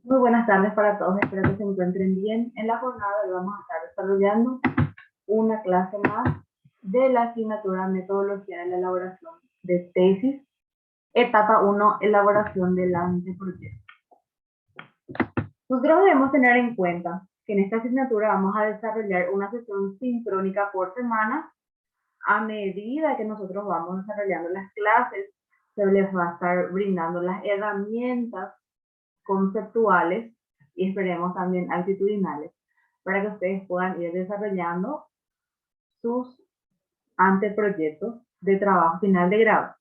Muy buenas tardes para todos, espero que se encuentren bien. En la jornada de hoy vamos a estar desarrollando una clase más de la asignatura Metodología de la elaboración de tesis, etapa 1, elaboración del anteproyecto. Nosotros debemos tener en cuenta que en esta asignatura vamos a desarrollar una sesión sincrónica por semana. A medida que nosotros vamos desarrollando las clases, se les va a estar brindando las herramientas conceptuales y esperemos también actitudinales para que ustedes puedan ir desarrollando sus anteproyectos de trabajo final de grado.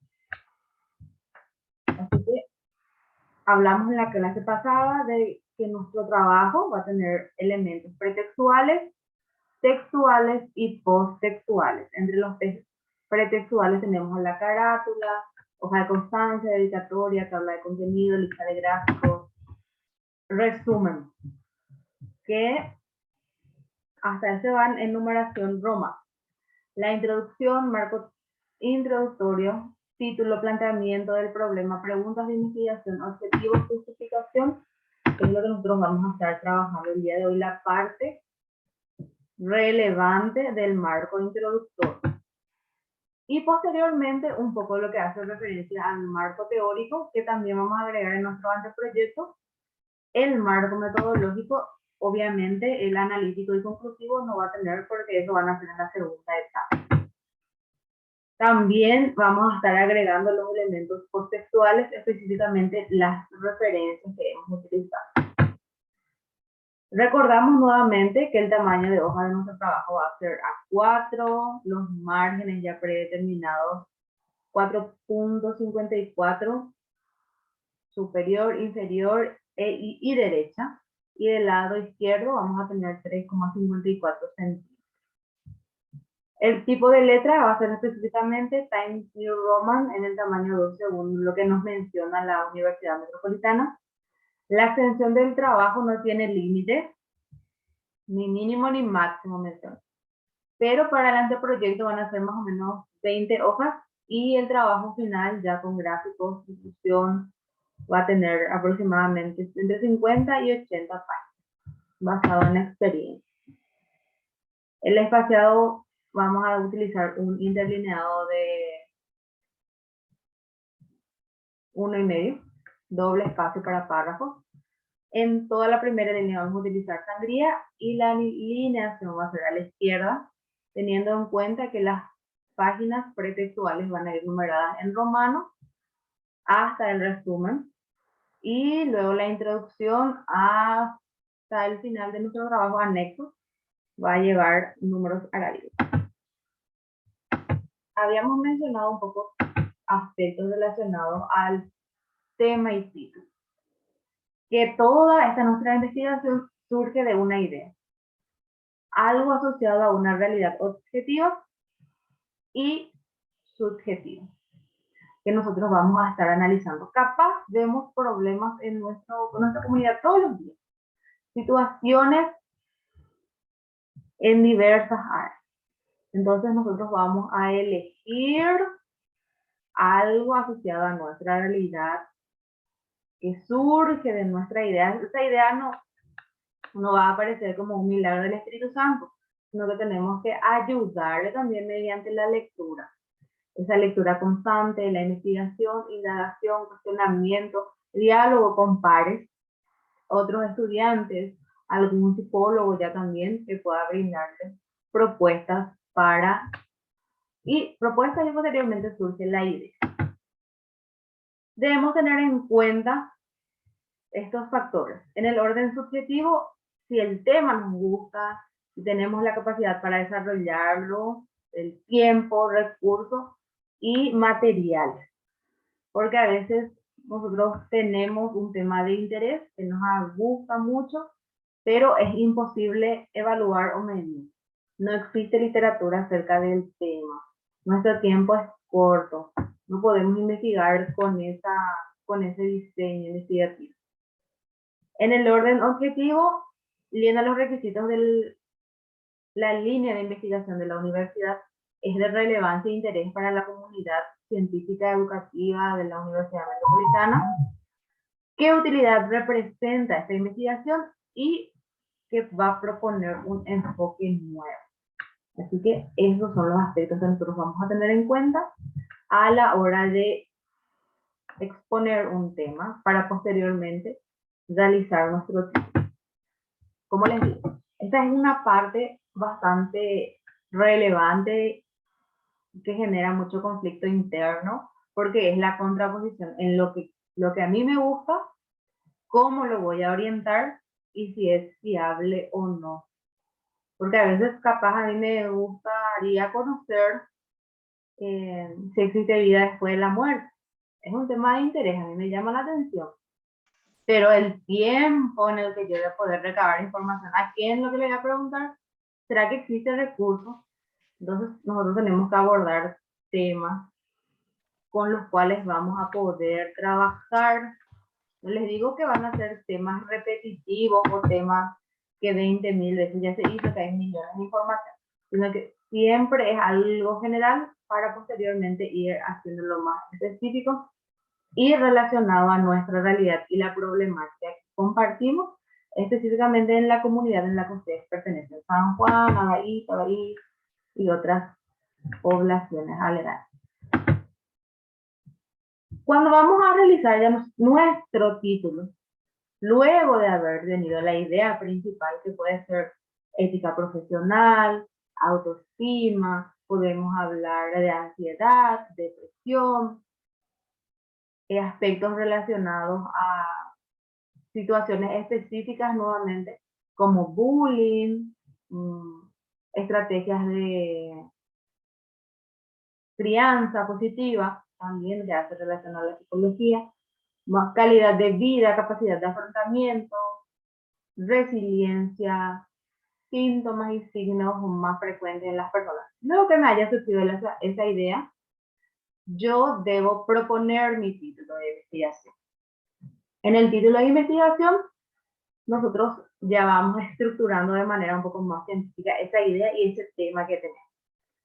Así que hablamos en la clase pasada de que nuestro trabajo va a tener elementos pretextuales, textuales y posttextuales. Entre los pretextuales tenemos la carátula, hoja de constancia, dedicatoria, tabla de contenido, lista de gráficos, resumen, que hasta ese van en numeración Roma. La introducción, marco introductorio, título, planteamiento del problema, preguntas de investigación, objetivos, justificación, que es lo que nosotros vamos a estar trabajando el día de hoy, la parte relevante del marco introductorio. Y posteriormente un poco lo que hace referencia al marco teórico, que también vamos a agregar en nuestro anteproyecto, el marco metodológico. Obviamente el analítico y conclusivo no va a tener porque eso van a ser en la segunda etapa. También vamos a estar agregando los elementos contextuales, específicamente las referencias que hemos utilizado. Recordamos nuevamente que el tamaño de hoja de nuestro trabajo va a ser A4, los márgenes ya predeterminados 4.54, superior, inferior y derecha. Y del lado izquierdo vamos a tener 3,54 centímetros. El tipo de letra va a ser específicamente Times New Roman en el tamaño 2 según lo que nos menciona la Universidad Metropolitana. La extensión del trabajo no tiene límite, ni mínimo ni máximo menciona. Pero para el anteproyecto van a ser más o menos 20 hojas y el trabajo final ya con gráficos, difusión, va a tener aproximadamente entre 50 y 80 páginas, basado en la experiencia. El espaciado vamos a utilizar un interlineado de 1,5, doble espacio para párrafos. En toda la primera línea vamos a utilizar sangría y la alineación va a ser a la izquierda, teniendo en cuenta que las páginas pretextuales van a ir numeradas en romano hasta el resumen y luego la introducción hasta el final de nuestro trabajo anexo va a llevar números arábigos. Habíamos mencionado un poco aspectos relacionados al tema y título. Que toda esta nuestra investigación surge de una idea, algo asociado a una realidad objetiva y subjetiva, que nosotros vamos a estar analizando. Capaz vemos problemas en nuestra comunidad todos los días, situaciones en diversas áreas. Entonces nosotros vamos a elegir algo asociado a nuestra realidad que surge de nuestra idea. Esa idea no va a aparecer como un milagro del Espíritu Santo, sino que tenemos que ayudarle también mediante la lectura. Esa lectura constante, la investigación, indagación, cuestionamiento, diálogo con pares, otros estudiantes, algún psicólogo ya también que pueda brindarle propuestas y posteriormente surge la idea. Debemos tener en cuenta estos factores. En el orden subjetivo, si el tema nos gusta, si tenemos la capacidad para desarrollarlo, el tiempo, recursos y materiales. Porque a veces nosotros tenemos un tema de interés que nos gusta mucho, pero es imposible evaluar o medir. No existe literatura acerca del tema. Nuestro tiempo es corto. No podemos investigar con ese diseño investigativo. En el orden objetivo, llena los requisitos de la línea de investigación de la universidad, es de relevancia e interés para la comunidad científica educativa de la Universidad Metropolitana. qué utilidad representa esta investigación y que va a proponer un enfoque nuevo. Así que esos son los aspectos que nosotros vamos a tener en cuenta a la hora de exponer un tema para posteriormente realizar nuestro título. Como les digo, esta es una parte bastante relevante que genera mucho conflicto interno porque es la contraposición en lo que a mí me gusta, cómo lo voy a orientar y si es fiable o no. Porque a veces capaz a mí me gustaría conocer si existe vida después de la muerte. Es un tema de interés, a mí me llama la atención. Pero el tiempo en el que yo voy a poder recabar información, ¿a quién lo que le voy a preguntar? ¿Será que existe recursos? Entonces nosotros tenemos que abordar temas con los cuales vamos a poder trabajar. No les digo que van a ser temas repetitivos o temas que 20.000 veces ya se hizo, que hay millones de información, sino que siempre es algo general para posteriormente ir haciéndolo más específico y relacionado a nuestra realidad y la problemática que compartimos, específicamente en la comunidad en la que ustedes pertenecen, San Juan, Abahí, Tabarí y otras poblaciones aledañas. Cuando vamos a realizar ya nuestro título, luego de haber tenido la idea principal que puede ser ética profesional, autoestima, podemos hablar de ansiedad, depresión, aspectos relacionados a situaciones específicas nuevamente, como bullying, estrategias de crianza positiva, también ya se relaciona a la psicología, más calidad de vida, capacidad de afrontamiento, resiliencia, síntomas y signos más frecuentes en las personas. Luego que me haya surgido esa idea, yo debo proponer mi título de investigación. En el título de investigación, nosotros ya vamos estructurando de manera un poco más científica esa idea y ese tema que tenemos.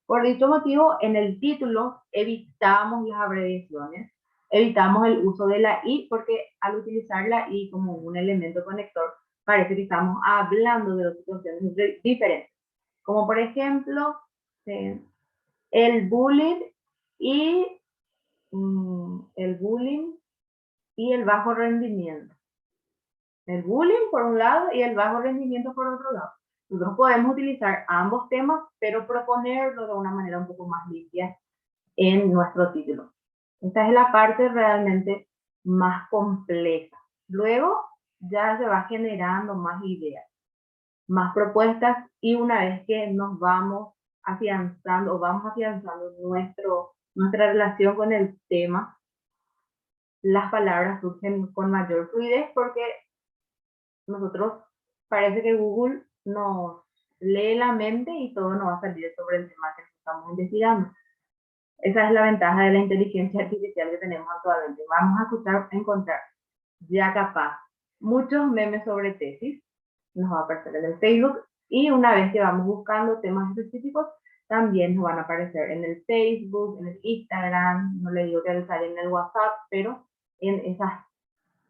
Por dicho motivo, en el título evitamos las abreviaciones, evitamos el uso de la I, porque al utilizar la I como un elemento conector, parece que estamos hablando de dos situaciones diferentes. Como por ejemplo, el bullying y el bajo rendimiento. El bullying por un lado y el bajo rendimiento por otro lado. Nosotros podemos utilizar ambos temas, pero proponerlo de una manera un poco más limpia en nuestro título. Esta es la parte realmente más compleja. Luego ya se va generando más ideas, más propuestas y una vez que nos vamos afianzando o vamos afianzando nuestra relación con el tema, las palabras surgen con mayor fluidez porque nosotros parece que Google nos lee la mente y todo nos va a salir sobre el tema que estamos investigando. Esa es la ventaja de la inteligencia artificial que tenemos actualmente. Vamos a encontrar ya capaz muchos memes sobre tesis, nos va a aparecer en el Facebook y una vez que vamos buscando temas específicos, también nos van a aparecer en el Facebook, en el Instagram, no le digo que salen en el WhatsApp, pero en esas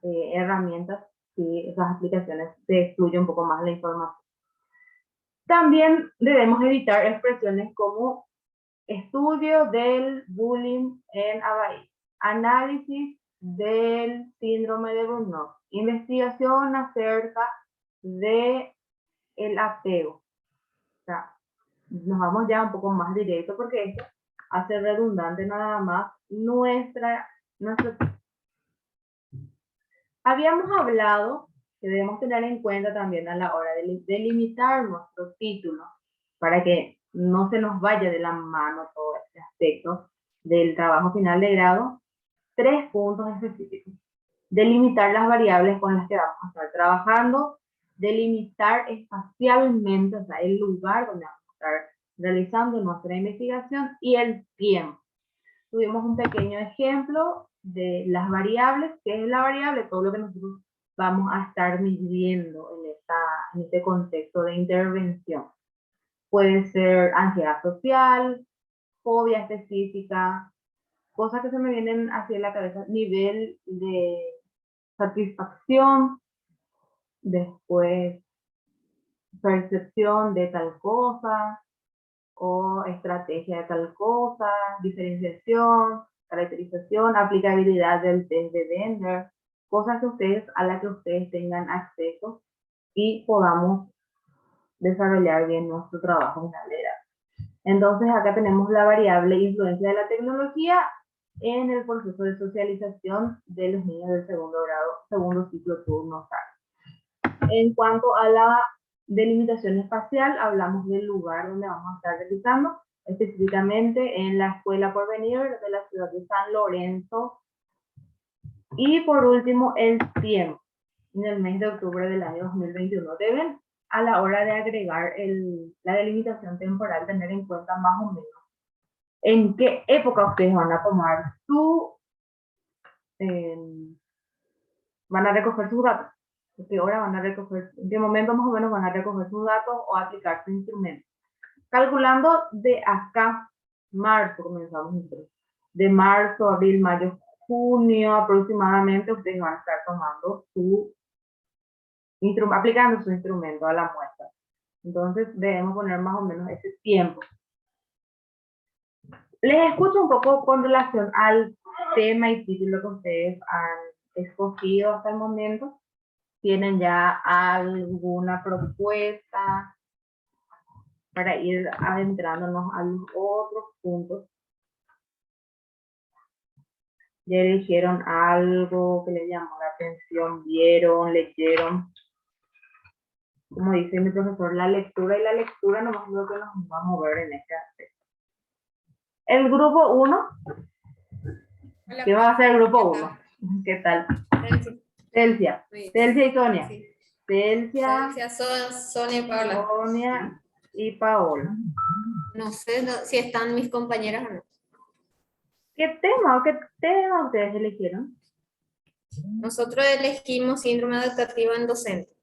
herramientas y esas aplicaciones te fluye un poco más la información. También debemos evitar expresiones como estudio del bullying en Abahí, análisis del síndrome de Burnout, investigación acerca de el apego. O sea, nos vamos ya un poco más directo porque esto hace redundante nada más nuestro. Habíamos hablado que debemos tener en cuenta también a la hora de delimitar nuestro título para que no se nos vaya de la mano todo este aspecto del trabajo final de grado, 3 puntos específicos. Delimitar las variables con las que vamos a estar trabajando, delimitar espacialmente, o sea, el lugar donde vamos a estar realizando nuestra investigación y el tiempo. Tuvimos un pequeño ejemplo de las variables, que es la variable, todo lo que nosotros vamos a estar midiendo en este contexto de intervención. Puede ser ansiedad social, fobia específica, cosas que se me vienen hacia la cabeza, nivel de satisfacción, después percepción de tal cosa, o estrategia de tal cosa, diferenciación, caracterización, aplicabilidad del test de Bender, cosas que ustedes, a las que ustedes tengan acceso y podamos desarrollar bien nuestro trabajo en la área. Entonces acá tenemos la variable influencia de la tecnología en el proceso de socialización de los niños del segundo grado, segundo ciclo turno tarde. En cuanto a la delimitación espacial, hablamos del lugar donde vamos a estar realizando, específicamente en la Escuela Porvenir de la ciudad de San Lorenzo. Y por último, el tiempo. En el mes de octubre del año 2021 deben, a la hora de agregar la delimitación temporal, tener en cuenta más o menos en qué época ustedes van a tomar van a recoger sus datos. ¿En qué hora van a recoger? ¿En qué momento más o menos van a recoger sus datos o aplicar su instrumento? Calculando de acá, marzo, comenzamos entonces. De marzo, abril, mayo, junio aproximadamente, ustedes van a estar tomando aplicando su instrumento a la muestra. Entonces debemos poner más o menos ese tiempo. Les escucho un poco con relación al tema y título que ustedes han escogido hasta el momento. ¿Tienen ya alguna propuesta para ir adentrándonos a los otros puntos? ¿Ya eligieron algo que les llamó la atención? ¿Vieron? ¿Leyeron? Como dice mi profesor, la lectura y la lectura nomás es lo que nos va a mover en este aspecto. El grupo 1. ¿Qué va a ser el grupo 1? ¿Qué tal? Celsia. Celsia y Sonia. Sí. Celsia, Sonia y Paola. Sonia y Paola. No sé si están mis compañeras o no. ¿Qué tema ustedes eligieron? Nosotros elegimos síndrome adaptativo en docente.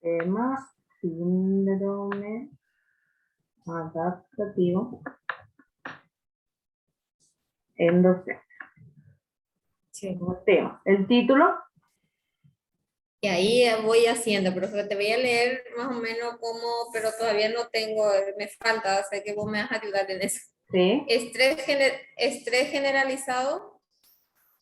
Tema síndrome adaptativo en docente. Sí. Como tema. El título. Y ahí voy haciendo, pero te voy a leer más o menos cómo, pero todavía no tengo, me falta, sé que vos me vas a ayudar en eso. Sí. Estrés generalizado,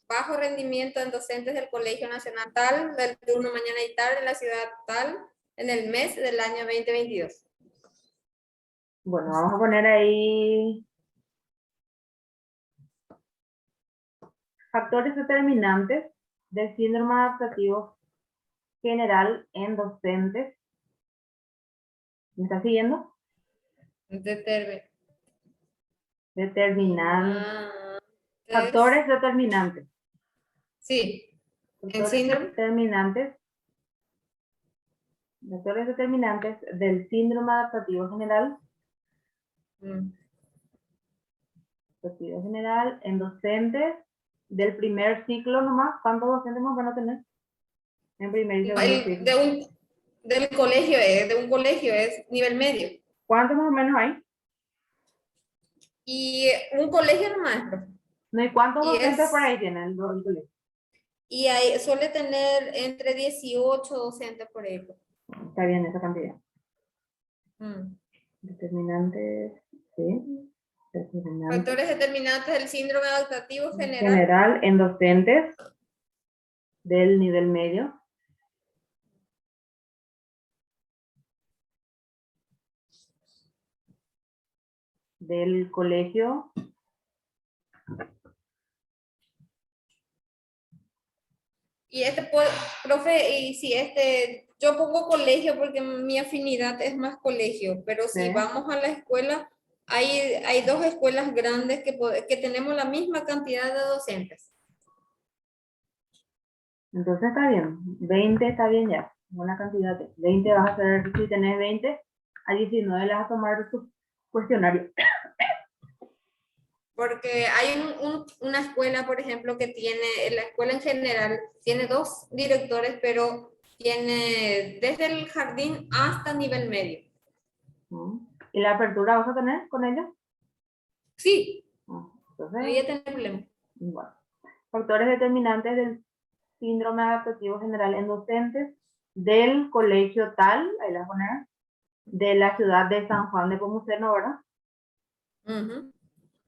bajo rendimiento en docentes del Colegio Nacional tal, del turno mañana y tarde en la ciudad tal, en el mes del año 2022. Bueno, vamos a poner ahí factores determinantes del síndrome adaptativo general en docentes. ¿Me está siguiendo? Factores determinantes. Sí. Factores determinantes del síndrome adaptativo general. Adaptativo general en docentes del primer ciclo nomás. ¿Cuántos docentes más van a tener? En primer y segundo ciclo. De un colegio es nivel medio. ¿Cuántos más o menos hay? Y un colegio no, maestro. No, ¿y cuántos docentes por ahí tienen el colegio? Y ahí suele tener entre 18 docentes por ahí. Está bien esa cantidad. Determinantes, sí. Factores determinantes del síndrome adaptativo general en docentes del nivel medio. Del colegio. Y profe, y si yo pongo colegio porque mi afinidad es más colegio, pero si vamos a la escuela, hay dos escuelas grandes que tenemos la misma cantidad de docentes. Entonces está bien, 20 está bien ya, buena cantidad. 20 vas a hacer, si tenés 20, a 19 le vas a tomar tu cuestionario. Porque hay una escuela, por ejemplo, que la escuela en general tiene 2 directores, pero tiene desde el jardín hasta nivel medio. ¿Y la apertura vas a tener con ellos? Sí. Entonces, no voy a tener problema. Bueno. Factores determinantes del síndrome adaptativo general en docentes del colegio tal, ahí la voy a poner, de la ciudad de San Juan de Nepomuceno, ¿verdad?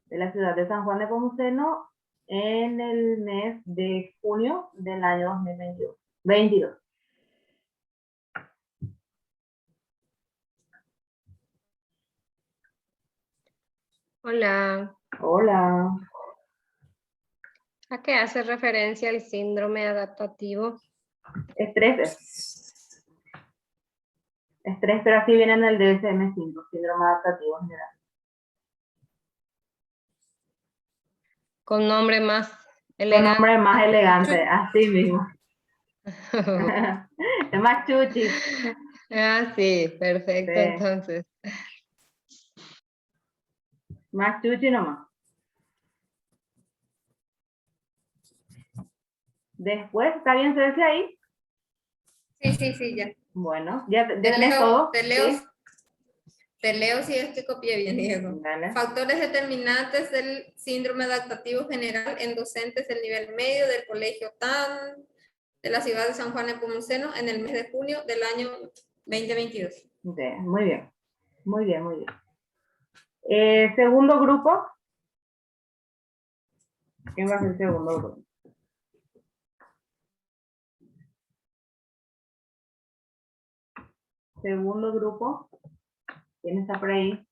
De la ciudad de San Juan de Nepomuceno en el mes de junio del año 2022. Hola, Hola. ¿a qué hace referencia el síndrome adaptativo? Estrés, pero así viene en el DSM-5, síndrome adaptativo general. Con nombre más Con elegante. nombre más elegante, así mismo. Es más chuchi. Ah, sí, perfecto, Sí. entonces. Más chuchi nomás. Después, ¿está bien Ceci ahí? Sí, ya. Bueno, ya tenés todo. Te leo si es que copié bien, Diego. Dale. Factores determinantes del síndrome adaptativo general en docentes del nivel medio del colegio TAN de la ciudad de San Juan de Nepomuceno en el mes de junio del año 2022. Sí, muy bien. Muy bien, muy bien. Segundo grupo. ¿Quién va a ser el segundo grupo? Segundo grupo. ¿Quién está por ahí?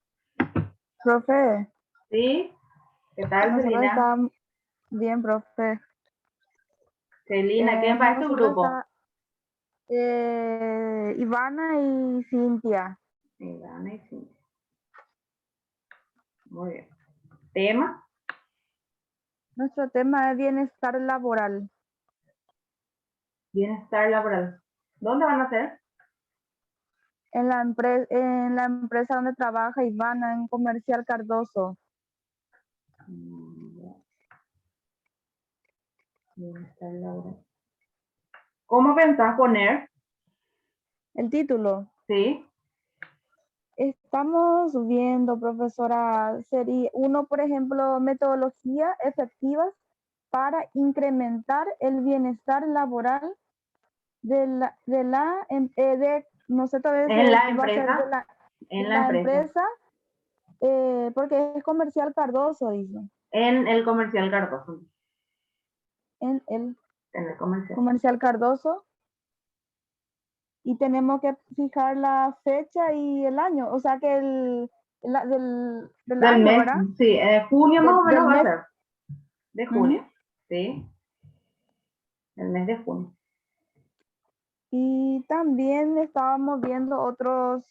Profe, ¿Sí? ¿Qué tal, nosotros Celina? estamos bien, profe. Celina, ¿quién va a tu Nosotros grupo? Ivana y Cintia. Ivana y Cintia. Muy bien. ¿Tema? Nuestro tema es bienestar laboral. Bienestar laboral. ¿Dónde van a hacer? En la empresa donde trabaja Ivana, en Comercial Cardoso. Bienestar laboral. ¿Cómo pensás poner? El título. Sí. Estamos viendo, profesora, sería uno, por ejemplo, metodologías efectivas para incrementar el bienestar laboral no sé, tal vez En la va a ser de empresa. En la la empresa. empresa, porque es Comercial Cardoso, dice. En el comercial Cardoso. En el En el comercial. Comercial Cardoso. Y tenemos que fijar la fecha y el año, o sea que del Del año, mes, ¿verdad? sí, junio más o menos Del va a mes. ser. De junio, sí. El mes de junio. Y también estábamos viendo otros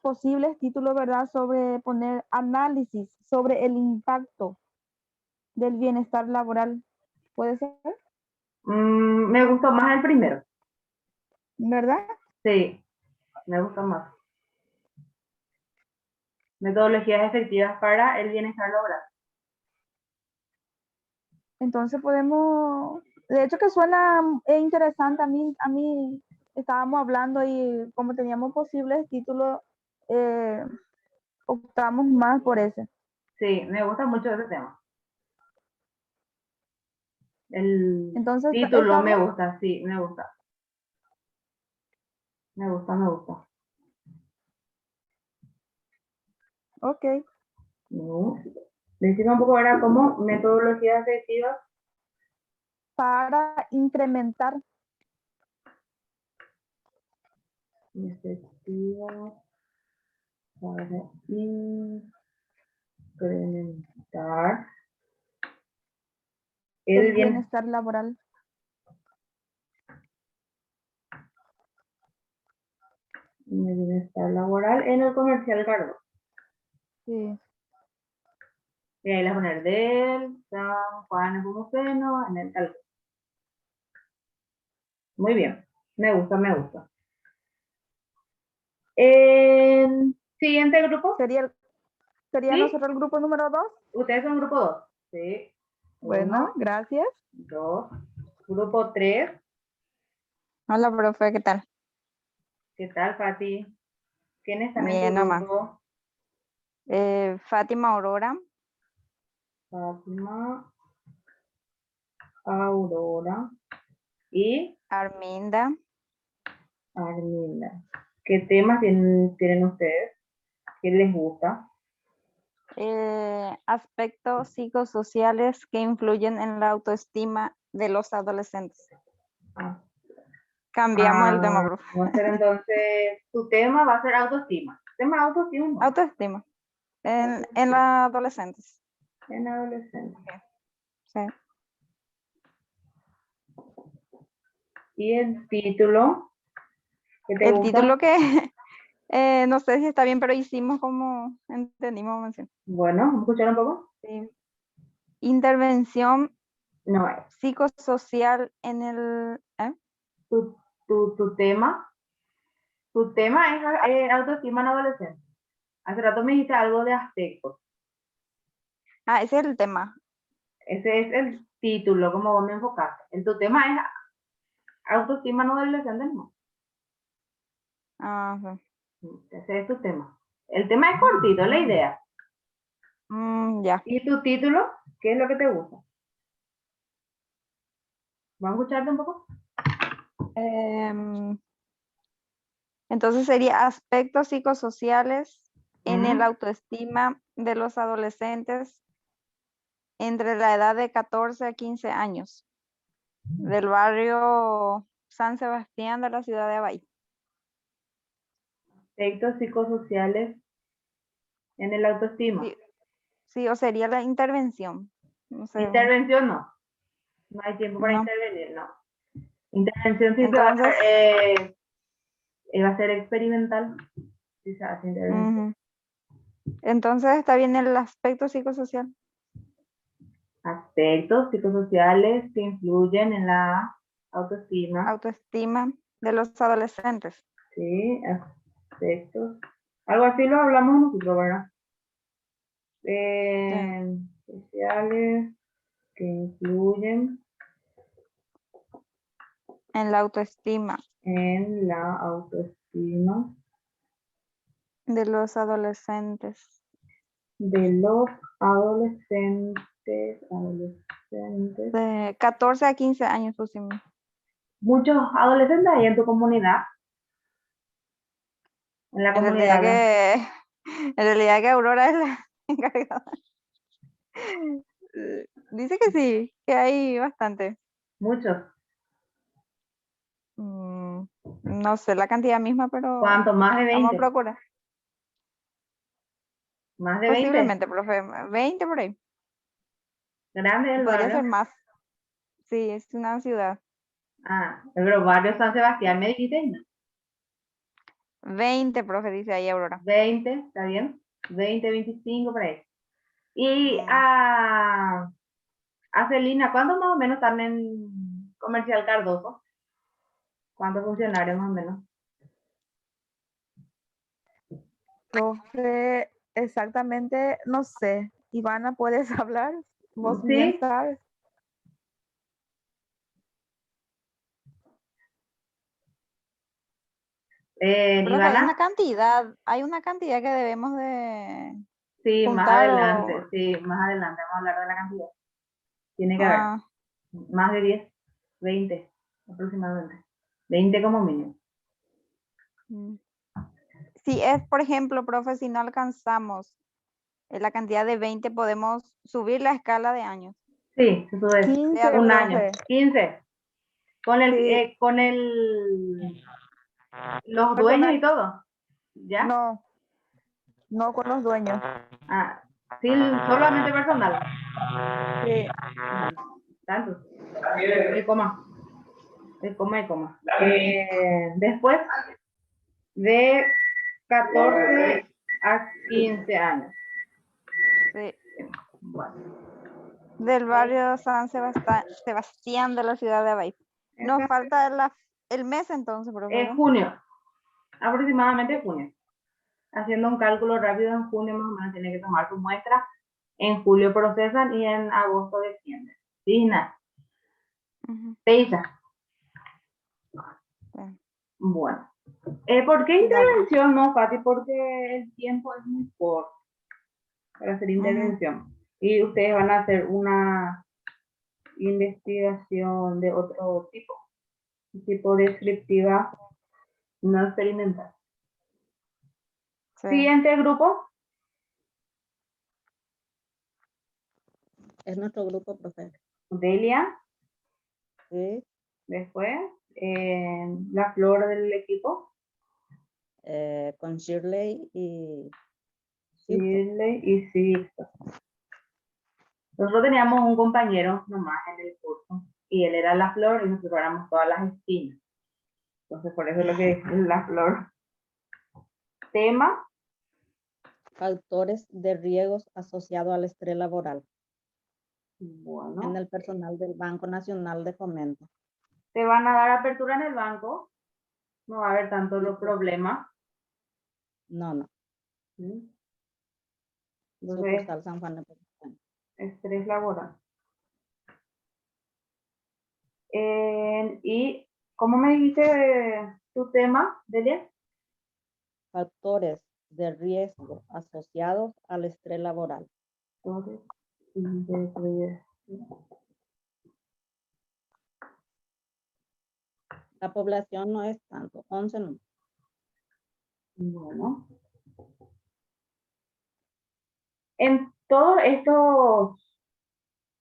posibles títulos, ¿verdad? Sobre poner análisis sobre el impacto del bienestar laboral. ¿Puede ser? Me gustó más el primero. ¿Verdad? Sí, me gustó más. Metodologías efectivas para el bienestar laboral. Entonces podemos, de hecho que suena interesante a mí estábamos hablando y como teníamos posibles títulos, optamos más por ese. Sí, me gusta mucho ese tema. El Entonces, título ¿está me bien? gusta, sí, me gusta. Me gusta, me gusta. Ok. Decime un poco ahora cómo metodologías efectivas. Para incrementar. Efectivas para incrementar El bienestar laboral. bienestar laboral en el comercial Cardo. Sí. Y ahí las poner del San Juan Nepomuceno en el tal. Muy bien, me gusta, me gusta. Siguiente grupo. ¿Sería ¿Sí? nosotros el grupo número 2? Ustedes son grupo 2. Sí. Bueno, 1, gracias. 2. Grupo 3. Hola, profe, ¿qué tal? ¿Qué tal, Fati? ¿Quiénes están en tu Bien, nomás. grupo? Fátima Aurora, Fátima, Aurora. y Arminda. Arminda. ¿Qué temas tienen ustedes? ¿Qué les gusta? Aspectos psicosociales que influyen en la autoestima de los adolescentes. Ah, Cambiamos el tema, profe. va a ser entonces, tu tema va a ser autoestima. Tema autoestima no, Autoestima. En los adolescentes. en adolescente. Sí. ¿Y el título? ¿Qué te El gusta? título que no sé si está bien, pero hicimos como entendimos mención. Bueno, ¿vamos a escuchar un poco? Sí. Intervención No, psicosocial en el tu tema. Tu tema es autoestima en adolescente. Hace rato me dijiste algo de aspectos. ese es el tema. Ese es el título, como vos me enfocaste. Tu tema es autoestima en adolescente, no. Ajá. Ese es tu tema. El tema es cortito, la idea. Ya. ¿Y tu título? ¿Qué es lo que te gusta? ¿Vamos a escucharte un poco? Entonces sería aspectos psicosociales en el Ujú. autoestima de los adolescentes entre la edad de 14 a 15 años del barrio San Sebastián de la ciudad de Abay. Aspectos psicosociales en el autoestima. Sí, sí, o sería la intervención. No sé. Intervención no. No hay tiempo para No. intervenir, no. Intervención sí Entonces, va a ser experimental. Sí se hace intervención. ujú. Entonces está bien el aspecto psicosocial. Aspectos psicosociales que influyen en la autoestima. Autoestima de los adolescentes. Sí, aspectos. Algo así lo hablamos nosotros, ¿verdad? Sociales que influyen En la autoestima en la autoestima de los adolescentes. de los adolescentes. De 14 a 15 años pusimos. Muchos adolescentes hay en tu comunidad. En la En realidad comunidad, ¿verdad? en realidad que Aurora es la encargada. Dice que sí, que hay bastante. Muchos. No sé la cantidad misma, pero ¿Cuánto? Más de vamos a 20. procurar. Más de 20. Posiblemente, profe, 20 por ahí. Grande el Podría barrio. ser más. Sí, es una ciudad. Ah, pero barrio San Sebastián me dijiste, ¿no? 20, profe, dice ahí Aurora. 20, ¿está bien? 20, 25 por ahí. Y Ah. a Celina, ¿cuántos más o menos están en Comercial Cardoso? ¿Cuántos funcionarios más o menos? Profe, exactamente, no sé. Ivana, ¿puedes hablar? Vos bien Sí, sabes. Profe, Ivana, hay una cantidad que debemos de sí, más juntar adelante, sí, más adelante vamos a hablar de la cantidad. Tiene que haber más de 10, 20 aproximadamente. 20 como mínimo. Si es, por ejemplo, profe, si no alcanzamos la cantidad de 20, podemos subir la escala de años. Sí, eso es 15, un año, profe. 15. Con Sí. Los dueños Personal, y todo. ¿Ya? no, no con los dueños. Ah, sí, solamente personal. Sí. Tanto. El coma. El coma. Después de 14 a 15 años. Sí. Bueno, Del barrio San Sebastián de la ciudad de Abay. Nos falta el mes entonces, profe. junio. Aproximadamente junio. Haciendo un cálculo rápido, en junio más o menos tiene que tomar su muestra. En julio procesan y en agosto descienden. ¿Sí? Nada. Fecha. Bueno. ¿Por qué intervención no, Pati? Porque el tiempo es muy corto para hacer intervención. Y ustedes van a hacer una investigación de otro tipo. Tipo descriptiva no experimental. Sí. Siguiente grupo. Es nuestro grupo, profe. Delia. Sí. Después, la flor del equipo. Con Shirley y Shirley y Sixto. Nosotros teníamos un compañero nomás en el curso y él era la flor y nosotros éramos todas las espinas. Entonces, por eso es lo que es la flor. Tema. factores de riesgos asociados al estrés laboral en Bueno, el personal del Banco Nacional de Fomento. te van a dar apertura en el banco. No va a haber tanto los problemas. No. ¿Sí? Entonces, Sucursal San Juan de Peñasquito. estrés laboral. ¿Y cómo me dijiste tu tema, Delia? Factores de riesgo asociados al estrés laboral. Factores de riesgo. La población no es tanto, 11 no. Bueno. En todos estos,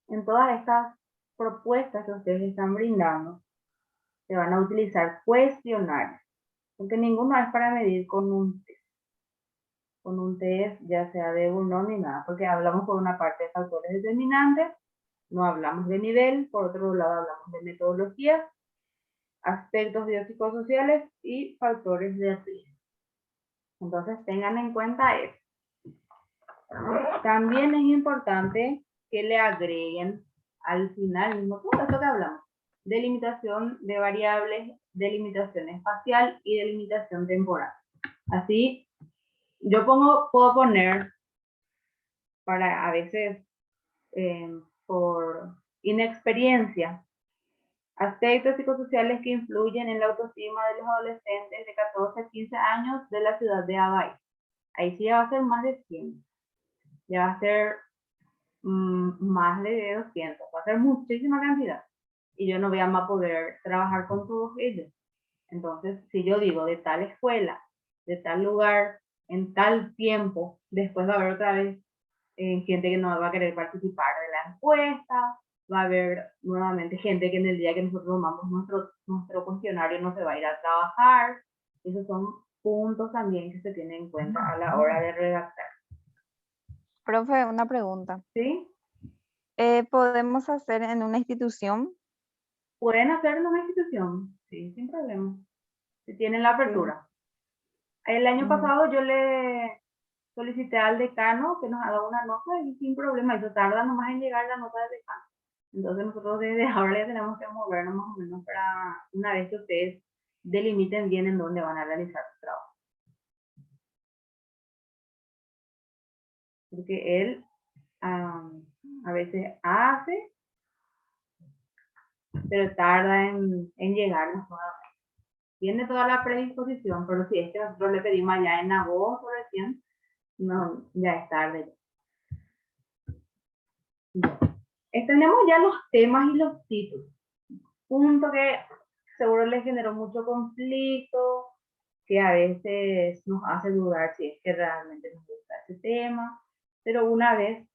en todas estas propuestas que ustedes están brindando, se van a utilizar cuestionarios, porque ninguno es para medir con un test, ya sea de Burnón ni nada, porque hablamos por una parte de factores determinantes, no hablamos de nivel, por otro lado hablamos de metodología, aspectos biopsicosociales y factores de riesgo. Entonces tengan en cuenta eso. También es importante que le agreguen al final mismo todo esto que hablamos. Delimitación de variables, delimitación espacial y delimitación temporal. Así, yo puedo poner para a veces por inexperiencia aspectos psicosociales que influyen en la autoestima de los adolescentes de 14 a 15 años de la ciudad de Abay. Ahí sí ya va a ser más de 100. Ya va a ser más de 200. Va a ser muchísima cantidad. Y yo no voy a más poder trabajar con todos ellos. Entonces, si yo digo de tal escuela, de tal lugar, en tal tiempo, después va a haber otra vez gente que no va a querer participar de la encuesta, va a haber nuevamente gente que en el día que nosotros tomamos nuestro cuestionario no se va a ir a trabajar. Esos son puntos también que se tienen en cuenta a la hora de redactar. Profe, una pregunta. ¿Sí? ¿Podemos hacer en una institución? Pueden hacerlo en una institución, sí, sin problema, si tienen la apertura. El año pasado yo le solicité al decano que nos haga una nota y sin problema, eso tarda nomás en llegar la nota del decano. Entonces nosotros desde ahora ya tenemos que movernos más o menos para una vez que ustedes delimiten bien en dónde van a realizar su trabajo. Porque él a veces hace, pero tarda en llegarnos nuevamente. Tiene toda la predisposición, pero si es que nosotros le pedimos allá en agosto recién, no, ya es tarde. Tenemos ya los temas y los títulos. Punto que seguro les generó mucho conflicto, que a veces nos hace dudar si es que realmente nos gusta ese tema, pero una vez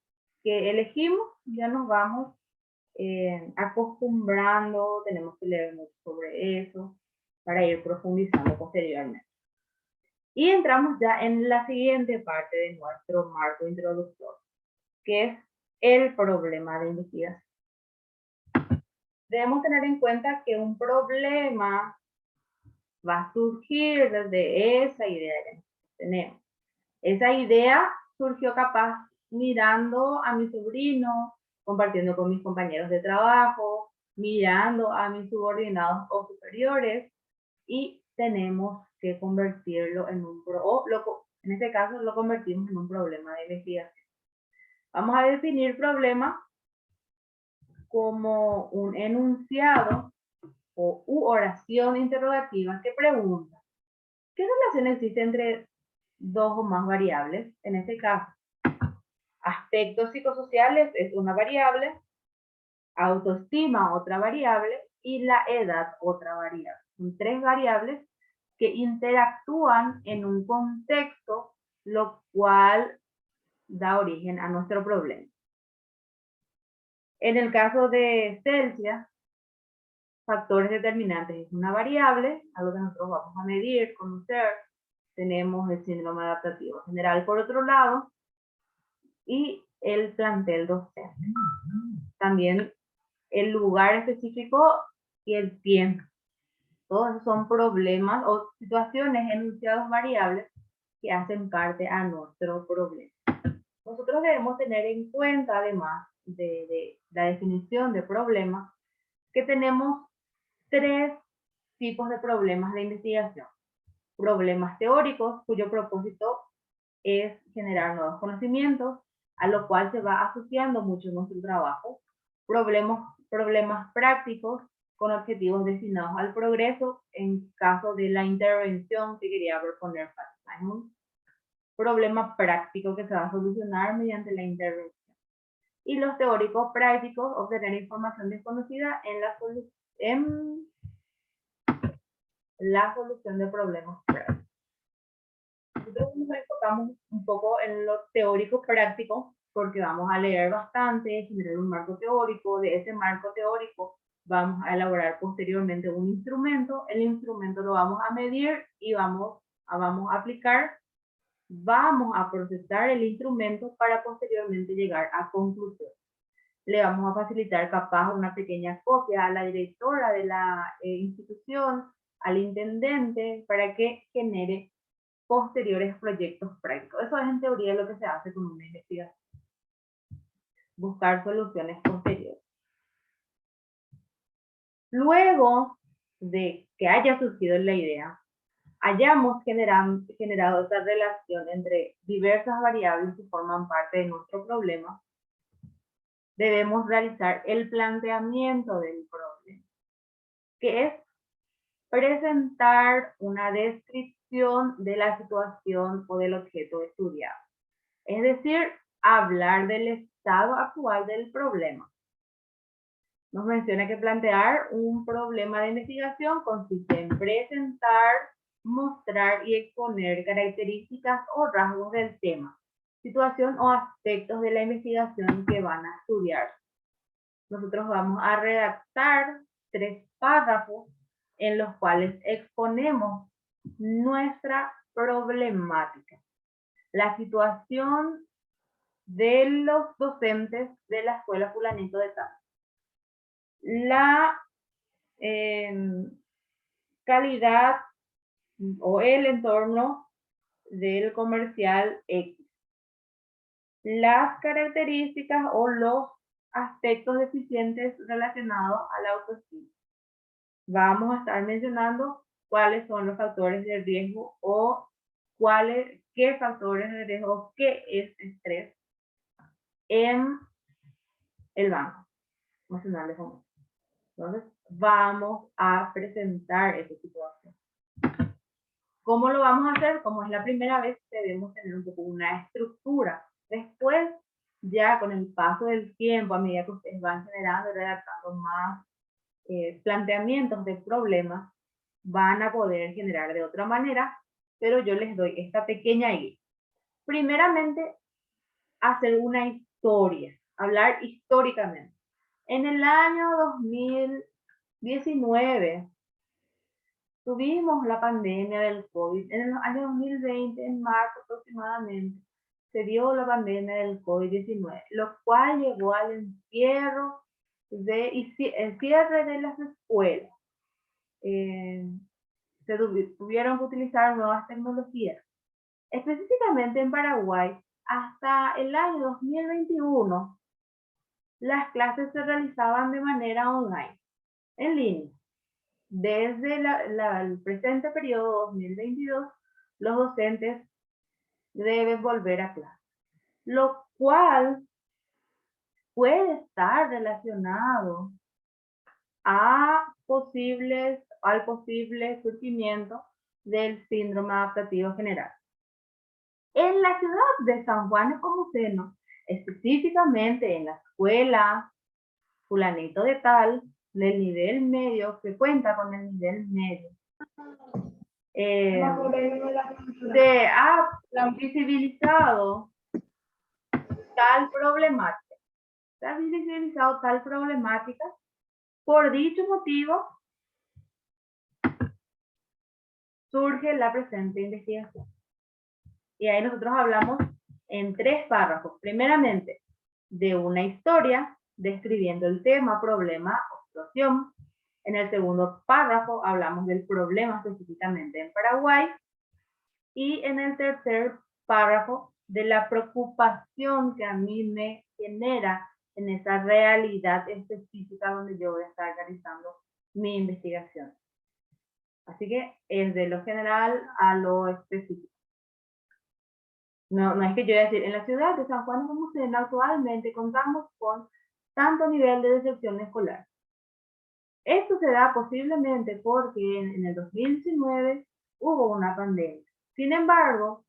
que elegimos, ya nos vamos acostumbrando, tenemos que leer mucho sobre eso para ir profundizando posteriormente. Y entramos ya en la siguiente parte de nuestro marco introductorio, que es el problema de investigación. Debemos tener en cuenta que un problema va a surgir desde esa idea que tenemos. Esa idea surgió capaz mirando a mi sobrino, compartiendo con mis compañeros de trabajo, mirando a mis subordinados o superiores, y tenemos que convertirlo en en este caso lo convertimos en un problema de investigación. Vamos a definir problema como un enunciado u oración interrogativa que pregunta: ¿qué relación existe entre dos o más variables? En este caso, aspectos psicosociales es una variable, autoestima otra variable y la edad, otra variable. Son 3 variables que interactúan en un contexto, lo cual da origen a nuestro problema. En el caso de Celsius, factores determinantes es una variable, algo que nosotros vamos a medir, conocer. Tenemos el síndrome adaptativo general por otro lado y el plantel docente. También el lugar específico y el tiempo. Todos esos son problemas o situaciones, enunciados variables que hacen parte a nuestro problema. Nosotros debemos tener en cuenta, además de la definición de problema, que tenemos 3 tipos de problemas de investigación. Problemas teóricos, cuyo propósito es generar nuevos conocimientos, a lo cual se va asociando mucho nuestro trabajo. Problemas prácticos, con objetivos destinados al progreso, en caso de la intervención que quería proponer Fátima. Es un problema práctico que se va a solucionar mediante la intervención. Y los teóricos prácticos, obtener información desconocida en la solución de problemas prácticos. Nosotros nos enfocamos un poco en lo teórico práctico porque vamos a leer bastante, generar un marco teórico. De ese marco teórico vamos a elaborar posteriormente un instrumento. El instrumento lo vamos a medir y vamos a aplicar. Vamos a procesar el instrumento para posteriormente llegar a conclusión. Le vamos a facilitar capaz una pequeña copia a la directora de la institución, al intendente, para que genere posteriores proyectos prácticos. Eso es en teoría lo que se hace con una investigación. Buscar soluciones posteriores. Luego de que haya surgido la idea, hayamos generado esa relación entre diversas variables que forman parte de nuestro problema, debemos realizar el planteamiento del problema, que es presentar una descripción de la situación o del objeto estudiado. Es decir, hablar del estado actual del problema. Nos menciona que plantear un problema de investigación consiste en presentar, mostrar y exponer características o rasgos del tema, situación o aspectos de la investigación que van a estudiar. Nosotros vamos a redactar 3 párrafos en los cuales exponemos nuestra problemática, la situación de los docentes de la escuela fulanito de tal, la calidad o el entorno del comercial X, las características o los aspectos deficientes relacionados a la autoestima. Vamos a estar mencionando cuáles son los factores de riesgo o qué factores de riesgo, qué es estrés en el Banco Nacional de Fomento. Entonces, vamos a presentar esa situación. ¿Cómo lo vamos a hacer? Como es la primera vez, debemos tener un poco una estructura. Después, ya con el paso del tiempo, a medida que ustedes van generando y redactando más planteamientos de problemas, van a poder generar de otra manera, pero yo les doy esta pequeña guía. Primeramente, hacer una historia, hablar históricamente. En el año 2019 tuvimos la pandemia del COVID. En el año 2020, en marzo aproximadamente, se dio la pandemia del COVID-19, lo cual llevó al encierro el cierre de las escuelas. Se tuvieron que utilizar nuevas tecnologías. Específicamente en Paraguay, hasta el año 2021, las clases se realizaban de manera online, en línea. Desde el presente periodo 2022, los docentes deben volver a clase, lo cual puede estar relacionado al posible surgimiento del síndrome adaptativo general. En la ciudad de San Juan Nepomuceno, específicamente en la escuela fulanito de tal, del nivel medio, que cuenta con el nivel medio, se ha visibilizado tal problemática. Se ha visibilizado tal problemática. Por dicho motivo, surge la presente investigación. Y ahí nosotros hablamos en 3 párrafos. Primeramente, de una historia describiendo el tema, problema o situación. En el segundo párrafo hablamos del problema específicamente en Paraguay. Y en el tercer párrafo, de la preocupación que a mí me genera en esa realidad específica donde yo voy a estar realizando mi investigación. Así que es de lo general a lo específico. No es que yo voy a decir, en la ciudad de San Juan de Nepomuceno actualmente contamos con tanto nivel de deserción escolar. Esto se da posiblemente porque en el 2019 hubo una pandemia. Sin embargo,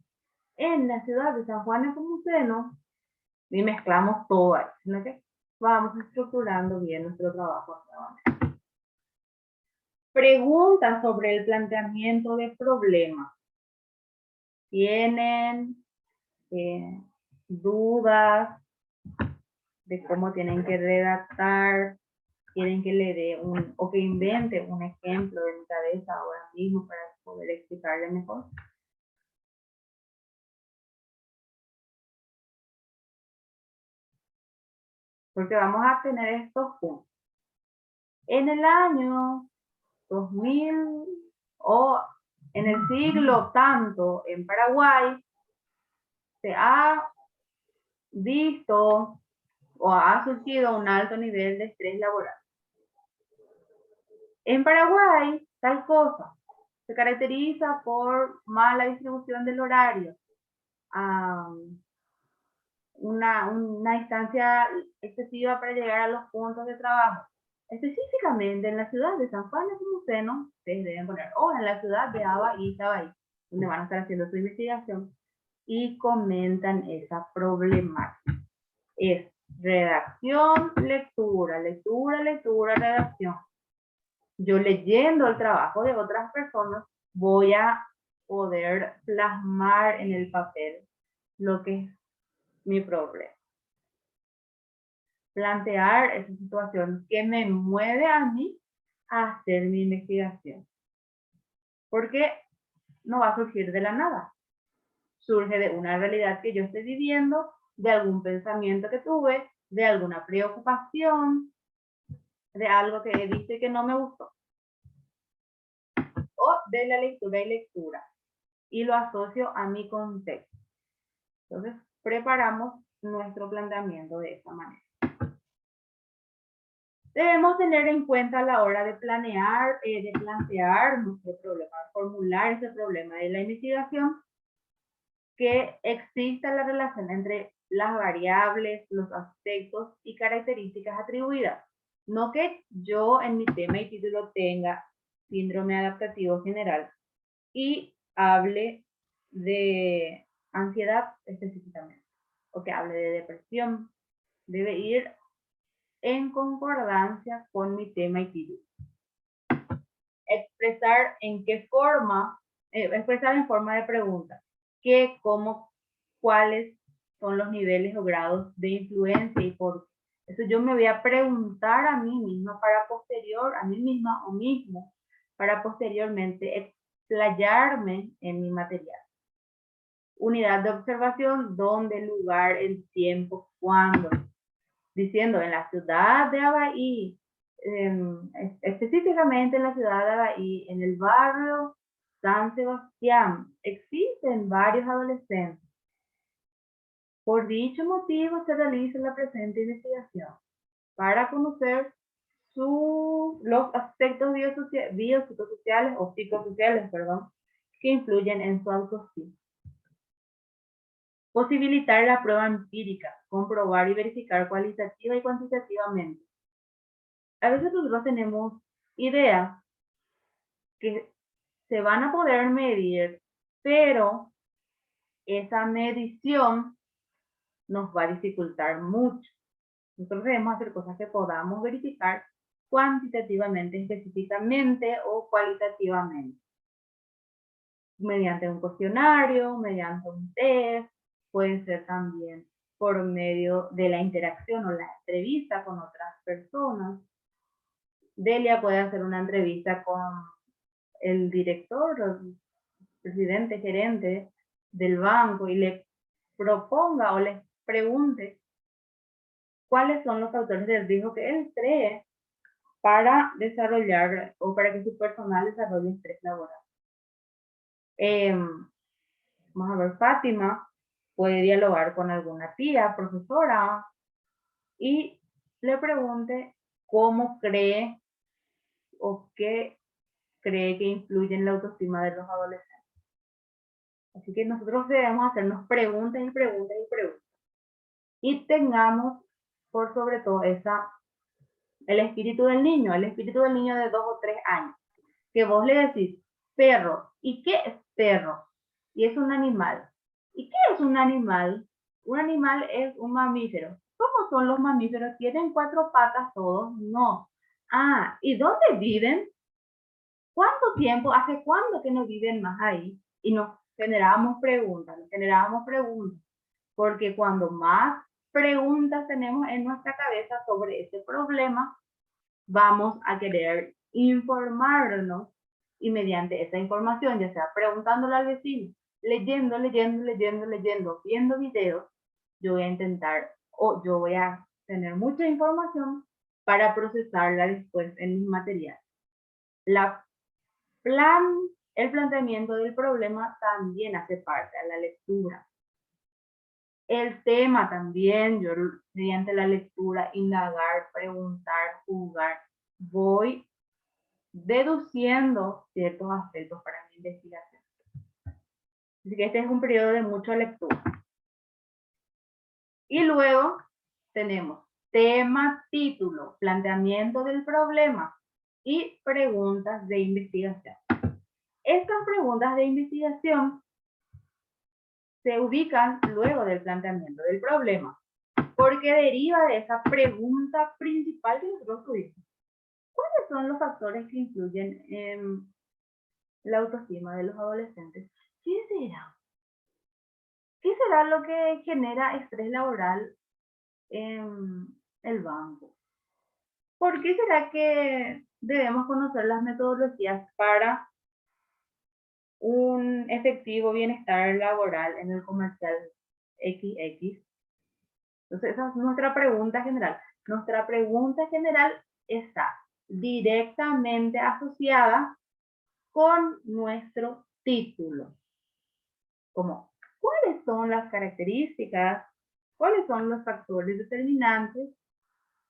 en la ciudad de San Juan de Nepomuceno, y mezclamos todo ahí, sino que vamos estructurando bien nuestro trabajo. Preguntas sobre el planteamiento de problemas. ¿Tienen dudas de cómo tienen que redactar? ¿Quieren que le dé o que invente un ejemplo de mi cabeza ahora mismo para poder explicarle mejor? Porque vamos a tener estos puntos. En el año 2000 o en el siglo tanto en Paraguay se ha visto o ha surgido un alto nivel de estrés laboral. En Paraguay, tal cosa se caracteriza por mala distribución del horario, una distancia excesiva para llegar a los puntos de trabajo. Específicamente en la ciudad de San Juan de Nepomuceno, ustedes deben poner, o en la ciudad de Abaí, donde van a estar haciendo su investigación, y comentan esa problemática. Es redacción, lectura, lectura, lectura, redacción. Yo leyendo el trabajo de otras personas voy a poder plasmar en el papel lo que es mi problema. Plantear esa situación que me mueve a mí a hacer mi investigación. Porque no va a surgir de la nada. Surge de una realidad que yo estoy viviendo, de algún pensamiento que tuve, de alguna preocupación, de algo que dice que no me gustó. O de la lectura y lectura. Y lo asocio a mi contexto. Entonces, preparamos nuestro planteamiento de esta manera. Debemos tener en cuenta a la hora de planear, de plantear nuestro problema, formular ese problema de la investigación, que exista la relación entre las variables, los aspectos y características atribuidas. No que yo en mi tema y título tenga síndrome adaptativo general y hable de ansiedad específicamente, o que hable de depresión. Debe ir en concordancia con mi tema y título. Expresar en qué forma, expresar en forma de pregunta, qué, cómo, cuáles son los niveles o grados de influencia y por qué. Eso yo me voy a preguntar a mí misma a mí misma o mismo, para posteriormente explayarme en mi material. Unidad de observación, dónde, lugar, el tiempo, cuándo. Diciendo en la ciudad de Abaí, específicamente en la ciudad de Abaí, en el barrio San Sebastián, existen varios adolescentes. Por dicho motivo se realiza la presente investigación para conocer los aspectos biopsicosociales o psicosociales, que influyen en su autoestima. Posibilitar la prueba empírica, comprobar y verificar cualitativa y cuantitativamente. A veces nosotros tenemos ideas que se van a poder medir, pero esa medición nos va a dificultar mucho. Nosotros debemos hacer cosas que podamos verificar cuantitativamente, específicamente o cualitativamente. Mediante un cuestionario, mediante un test, puede ser también por medio de la interacción o la entrevista con otras personas. Delia puede hacer una entrevista con el director, el presidente, gerente del banco y le proponga o les pregunte cuáles son los factores de riesgo que él cree para desarrollar o para que su personal desarrolle estrés laboral. Vamos a ver, Fátima puede dialogar con alguna tía, profesora, y le pregunte cómo cree o qué cree que influye en la autoestima de los adolescentes. Así que nosotros debemos hacernos preguntas y preguntas y preguntas. Y tengamos, por sobre todo, el espíritu del niño de 2 o 3 años. Que vos le decís, perro, ¿y qué es perro? Y es un animal. ¿Y qué es un animal? Un animal es un mamífero. ¿Cómo son los mamíferos? ¿Tienen 4 patas todos? No. Ah, ¿y dónde viven? ¿Cuánto tiempo? ¿Hace cuándo que no viven más ahí? Y nos generábamos preguntas. Porque cuando más preguntas tenemos en nuestra cabeza sobre ese problema, vamos a querer informarnos y mediante esa información, ya sea preguntándole al vecino, leyendo, viendo videos, yo voy a intentar o yo voy a tener mucha información para procesarla después en mis materiales. El planteamiento del problema también hace parte de la lectura. El tema también, yo mediante la lectura, indagar, preguntar, jugar, voy deduciendo ciertos aspectos para mi investigación. Así que este es un periodo de mucha lectura. Y luego tenemos tema, título, planteamiento del problema y preguntas de investigación. Estas preguntas de investigación se ubican luego del planteamiento del problema, porque deriva de esa pregunta principal que nosotros tuvimos. ¿Cuáles son los factores que influyen en la autoestima de los adolescentes? ¿Qué será? ¿Qué será lo que genera estrés laboral en el banco? ¿Por qué será que debemos conocer las metodologías para un efectivo bienestar laboral en el comercial XX? Entonces, esa es nuestra pregunta general. Nuestra pregunta general está directamente asociada con nuestro título. Como, ¿cuáles son las características? ¿Cuáles son los factores determinantes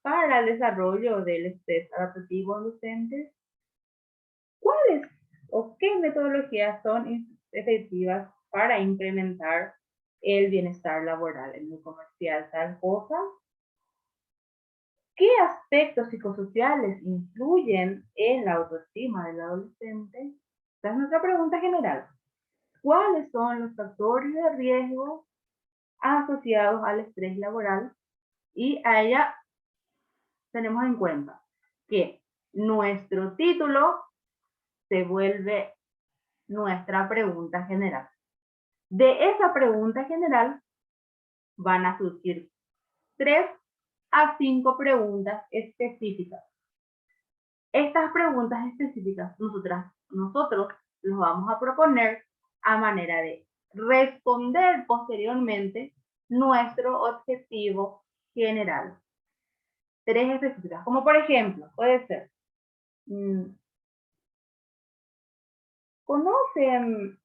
para el desarrollo del estrés adaptativo en docentes? ¿Cuáles o qué metodologías son efectivas para implementar el bienestar laboral en el comercial? Tal cosa. ¿Qué aspectos psicosociales influyen en la autoestima del adolescente? Esa es nuestra pregunta general. ¿Cuáles son los factores de riesgo asociados al estrés laboral? Y a ella tenemos en cuenta que nuestro título se vuelve nuestra pregunta general. De esa pregunta general van a surgir 3 a 5 preguntas específicas. Estas preguntas específicas nosotros los vamos a proponer a manera de responder posteriormente nuestro objetivo general. 3 específicas, como por ejemplo, puede ser, ¿conocen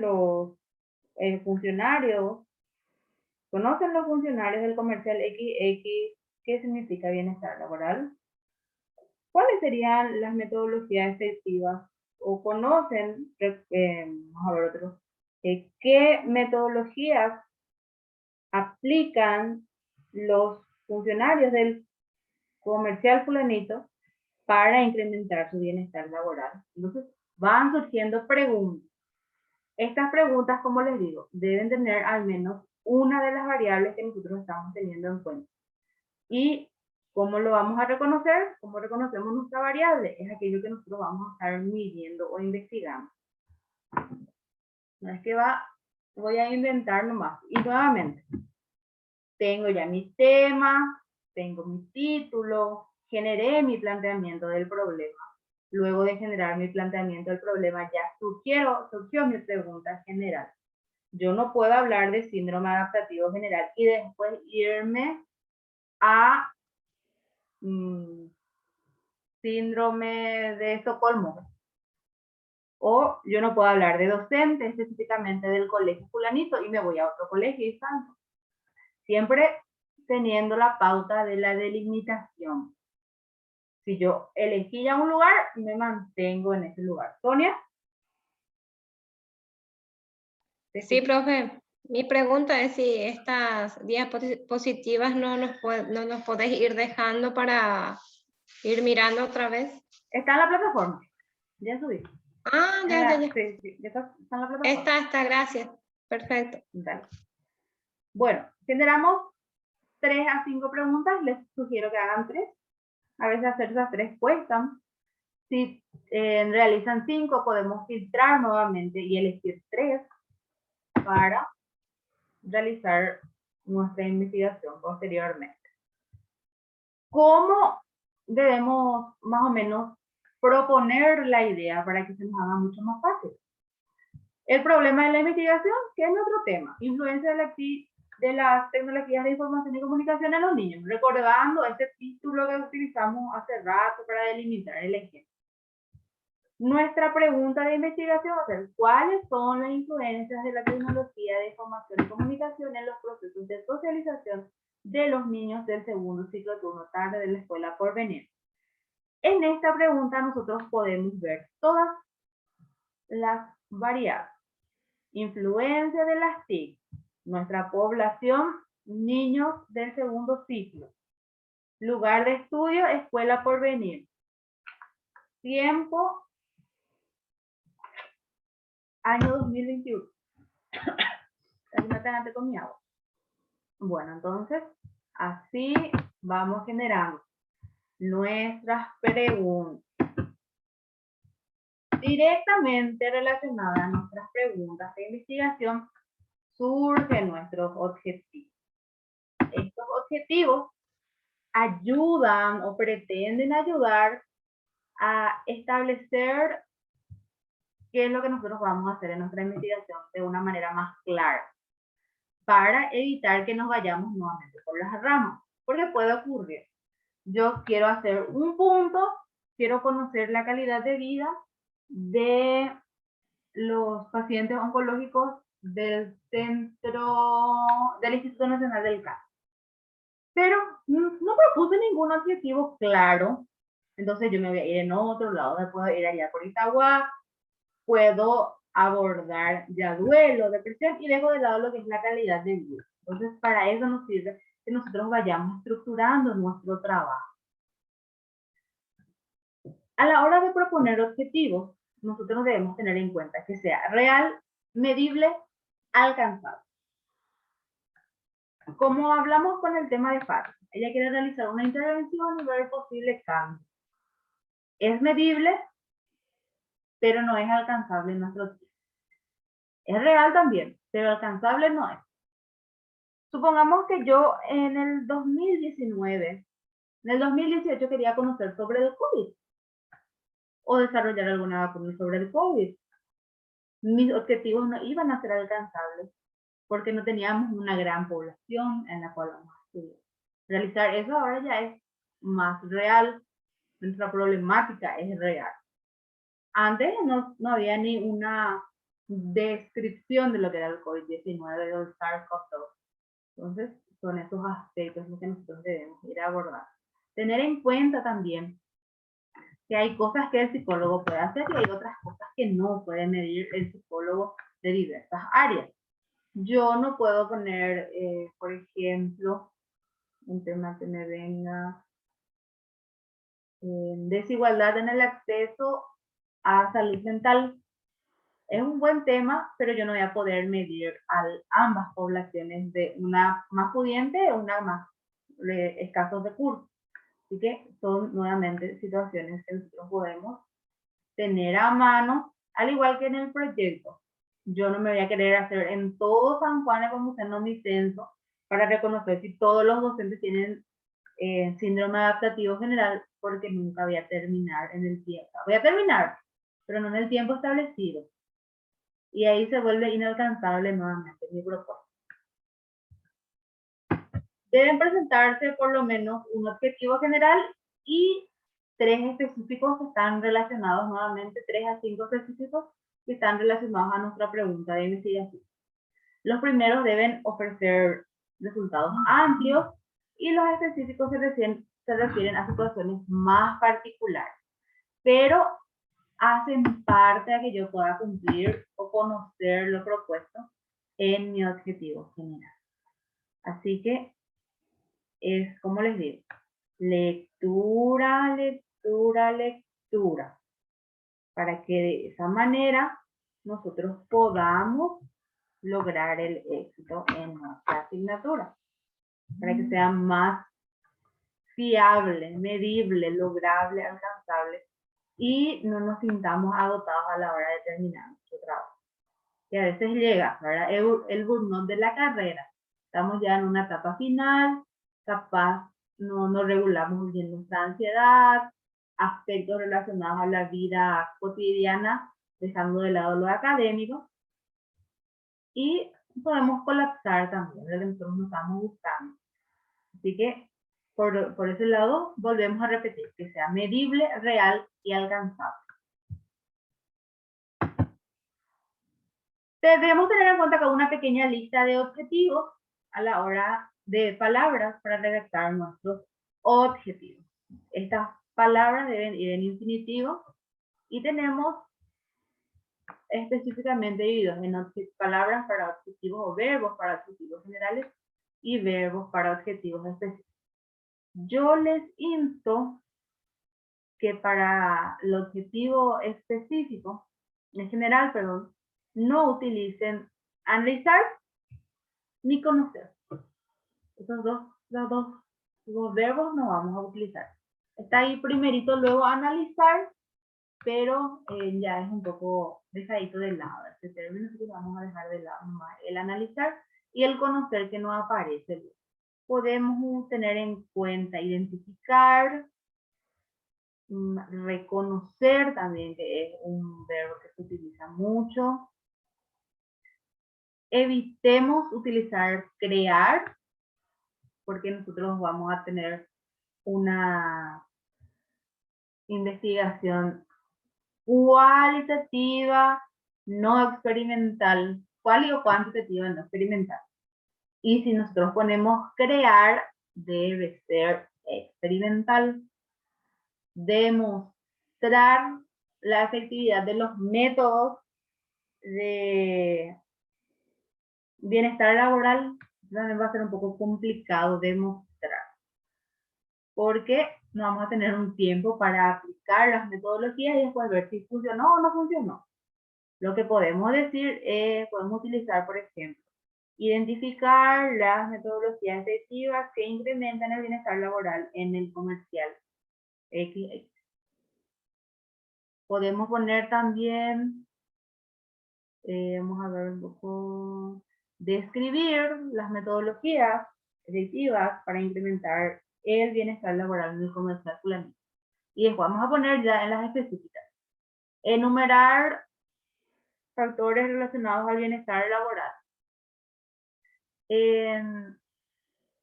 los funcionarios? ¿Conocen los funcionarios del comercial XX qué significa bienestar laboral? ¿Cuáles serían las metodologías efectivas? ¿O conocen, vamos a ver otro, qué metodologías aplican los funcionarios del comercial fulanito para incrementar su bienestar laboral? Entonces, van surgiendo preguntas. Estas preguntas, como les digo, deben tener al menos una de las variables que nosotros estamos teniendo en cuenta. ¿Y cómo lo vamos a reconocer? ¿Cómo reconocemos nuestra variable? Es aquello que nosotros vamos a estar midiendo o investigando. No es que voy a inventar nomás. Y nuevamente, tengo ya mi tema, tengo mi título, generé mi planteamiento del problema. Luego de generar mi planteamiento del problema, ya surgió mi pregunta general. Yo no puedo hablar de síndrome adaptativo general y después irme a síndrome de Estocolmo. O yo no puedo hablar de docente específicamente del colegio fulanito y me voy a otro colegio y salto. Siempre teniendo la pauta de la delimitación. Si yo elegí ya un lugar, me mantengo en ese lugar. ¿Sonia? Sí, profe. Mi pregunta es si estas diapositivas no nos podéis ir dejando para ir mirando otra vez. Está en la plataforma. Ya subí. Ah, ya. Sí, ya está en la plataforma. Está, gracias. Perfecto. Dale. Bueno, generamos 3 a 5 preguntas. Les sugiero que hagan 3. A veces hacer esas 3 cuestan. Si realizan 5, podemos filtrar nuevamente y elegir 3 para realizar nuestra investigación posteriormente. ¿Cómo debemos más o menos proponer la idea para que se nos haga mucho más fácil? El problema de la investigación, que es nuestro tema, influencia de las tecnologías de información y comunicación en los niños, recordando este título que utilizamos hace rato para delimitar el ejemplo. Nuestra pregunta de investigación va a ser: ¿cuáles son las influencias de la tecnología de información y comunicación en los procesos de socialización de los niños del segundo ciclo turno tarde de la escuela por venir? En esta pregunta nosotros podemos ver todas las variables. Influencia de las TIC, nuestra población, niños del segundo ciclo. Lugar de estudio, escuela por venir. Tiempo, año 2021. Casi me adelante con mi agua. Bueno, entonces, así vamos generando nuestras preguntas. Directamente relacionadas a nuestras preguntas de investigación, surgen nuestros objetivos. Estos objetivos ayudan o pretenden ayudar a establecer qué es lo que nosotros vamos a hacer en nuestra investigación de una manera más clara, para evitar que nos vayamos nuevamente por las ramas, porque puede ocurrir. Yo quiero hacer un punto, quiero conocer la calidad de vida de los pacientes oncológicos del Instituto Nacional del Cáncer. Pero no propuse ningún objetivo claro, entonces yo me voy a ir en otro lado, me puedo ir allá por Itagua, puedo abordar ya duelo, depresión y dejo de lado lo que es la calidad de vida. Entonces, para eso nos sirve que nosotros vayamos estructurando nuestro trabajo. A la hora de proponer objetivos, nosotros debemos tener en cuenta que sea real, medible, alcanzable. Como hablamos con el tema de FAR, ella quiere realizar una intervención y ver posible cambio. Es medible, pero no es alcanzable en nuestro tiempo. Es real también, pero alcanzable no es. Supongamos que yo en el 2019, en el 2018 quería conocer sobre el COVID o desarrollar alguna vacuna sobre el COVID. Mis objetivos no iban a ser alcanzables porque no teníamos una gran población en la cual vamos a estudiar. Realizar eso ahora ya es más real, nuestra problemática es real. Antes no había ni una descripción de lo que era el COVID-19 o el SARS-CoV-2. Entonces, son esos aspectos los que nosotros debemos ir a abordar. Tener en cuenta también que hay cosas que el psicólogo puede hacer y hay otras cosas que no puede medir el psicólogo de diversas áreas. Yo no puedo poner, por ejemplo, un tema que me venga, desigualdad en el acceso a salud mental. Es un buen tema, pero yo no voy a poder medir a ambas poblaciones, de una más pudiente o una más escasos recursos. Así que son nuevamente situaciones que nosotros podemos tener a mano, al igual que en el proyecto. Yo no me voy a querer hacer en todo San Juan como usando mi censo para reconocer si todos los docentes tienen síndrome adaptativo general, porque nunca voy a terminar en el tiempo. Voy a terminar, pero no en el tiempo establecido. Y ahí se vuelve inalcanzable nuevamente mi propósito. Deben presentarse por lo menos un objetivo general y 3 específicos que están relacionados nuevamente, 3 a 5 específicos que están relacionados a nuestra pregunta de investigación. Los primeros deben ofrecer resultados amplios y los específicos se refieren a situaciones más particulares, pero hacen parte de que yo pueda cumplir o conocer lo propuesto en mi objetivo general. Así que es como les digo, lectura, lectura, lectura, para que de esa manera nosotros podamos lograr el éxito en nuestra asignatura, para que sea más fiable, medible, lograble, alcanzable y no nos sintamos agotados a la hora de terminar nuestro trabajo. Y a veces llega, ¿verdad? El burnout de la carrera. Estamos ya en una etapa final, capaz no regulamos bien nuestra ansiedad, aspectos relacionados a la vida cotidiana, dejando de lado lo académico, y podemos colapsar también, lo que nosotros no estamos buscando. Así que, por ese lado, volvemos a repetir, que sea medible, real y alcanzable. Debemos tener en cuenta que una pequeña lista de objetivos a la hora de palabras para redactar nuestros objetivos. Estas palabras deben ir en infinitivo y tenemos específicamente divididos en palabras para objetivos o verbos para objetivos generales y verbos para objetivos específicos. Yo les insto que para el objetivo específico, en general, perdón, no utilicen analizar ni conocer. Esos dos verbos no vamos a utilizar. Está ahí primerito, luego analizar, pero ya es un poco dejadito de lado. Este término que vamos a dejar de lado nomás. El analizar y el conocer que no aparece. Podemos tener en cuenta identificar, reconocer también, que es un verbo que se utiliza mucho. Evitemos utilizar crear, porque nosotros vamos a tener una investigación cualitativa, no experimental, cual o cuantitativa, no experimental. Y si nosotros ponemos crear, debe ser experimental. Demostrar la efectividad de los métodos de bienestar laboral también va a ser un poco complicado demostrar, porque no vamos a tener un tiempo para aplicar las metodologías y después ver si funcionó o no funcionó. Lo que podemos decir es, podemos utilizar, por ejemplo, identificar las metodologías efectivas que incrementan el bienestar laboral en el comercial XX. Podemos poner también, vamos a ver un poco, describir las metodologías efectivas para incrementar el bienestar laboral en el comercial fulanito. Y después vamos a poner ya en las específicas. Enumerar factores relacionados al bienestar laboral.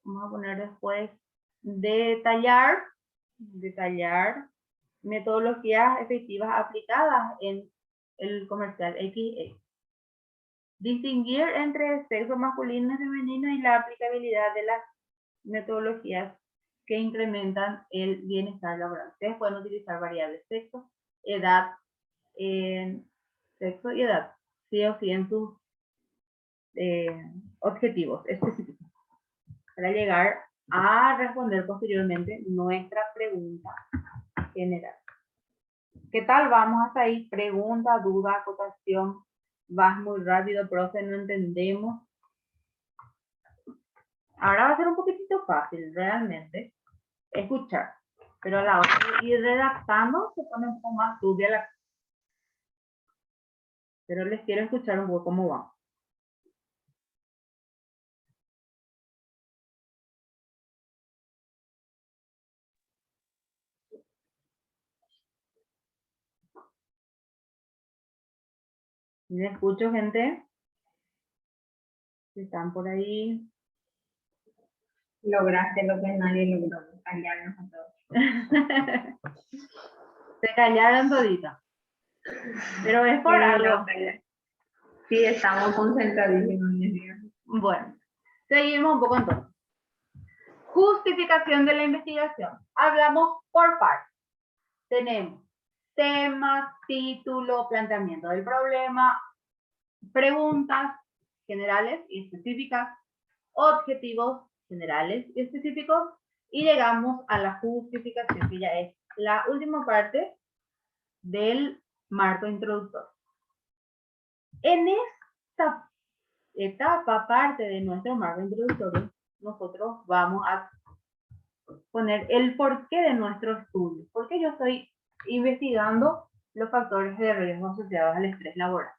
Vamos a poner después detallar metodologías efectivas aplicadas en el comercial XX. Distinguir entre sexo masculino y femenino y la aplicabilidad de las metodologías que incrementan el bienestar laboral. Ustedes pueden utilizar variables sexo, edad, sexo y edad, sí o sí en sus objetivos específicos, para llegar a responder posteriormente nuestra pregunta general. ¿Qué tal? Vamos hasta ahí. Pregunta, duda, acotación. Vas muy rápido, profe, no entendemos. Ahora va a ser un poquitito fácil, realmente, escuchar. Pero a la hora de ir redactando, se pone un poco más turbia la... Pero les quiero escuchar un poco cómo va. ¿Me escucho, gente? Si están por ahí. Lograste lo que nadie logró, callarnos a todos. Se callaron toditas. Pero es por algo. Sí, estamos concentradísimos. Bueno, seguimos un poco entonces. Justificación de la investigación. Hablamos por partes. Tenemos tema, título, planteamiento del problema, preguntas generales y específicas, objetivos generales y específicos, y llegamos a la justificación, que ya es la última parte del marco introductorio. En esta etapa, parte de nuestro marco introductorio, nosotros vamos a poner el porqué de nuestro estudio. Porque yo estoy investigando los factores de riesgo asociados al estrés laboral.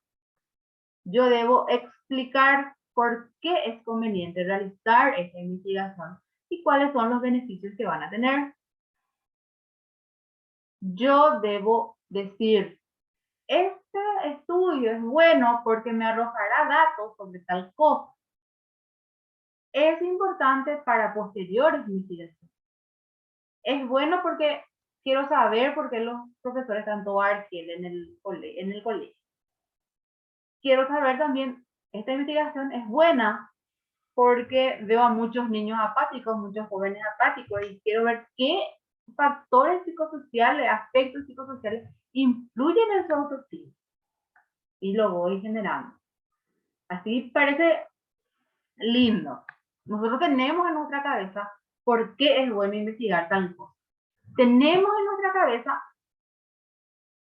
Yo debo explicar por qué es conveniente realizar esta investigación y cuáles son los beneficios que van a tener. Yo debo decir, este estudio es bueno porque me arrojará datos sobre tal cosa. Es importante para posteriores investigaciones. Es bueno porque quiero saber por qué los profesores tanto arquiel en el colegio. Quiero saber también, esta investigación es buena porque veo a muchos niños apáticos, muchos jóvenes apáticos, y quiero ver qué factores psicosociales, aspectos psicosociales influyen en su autoestima. Y lo voy generando. Así parece lindo. Nosotros tenemos en nuestra cabeza por qué es bueno investigar tal cosa. Tenemos en nuestra cabeza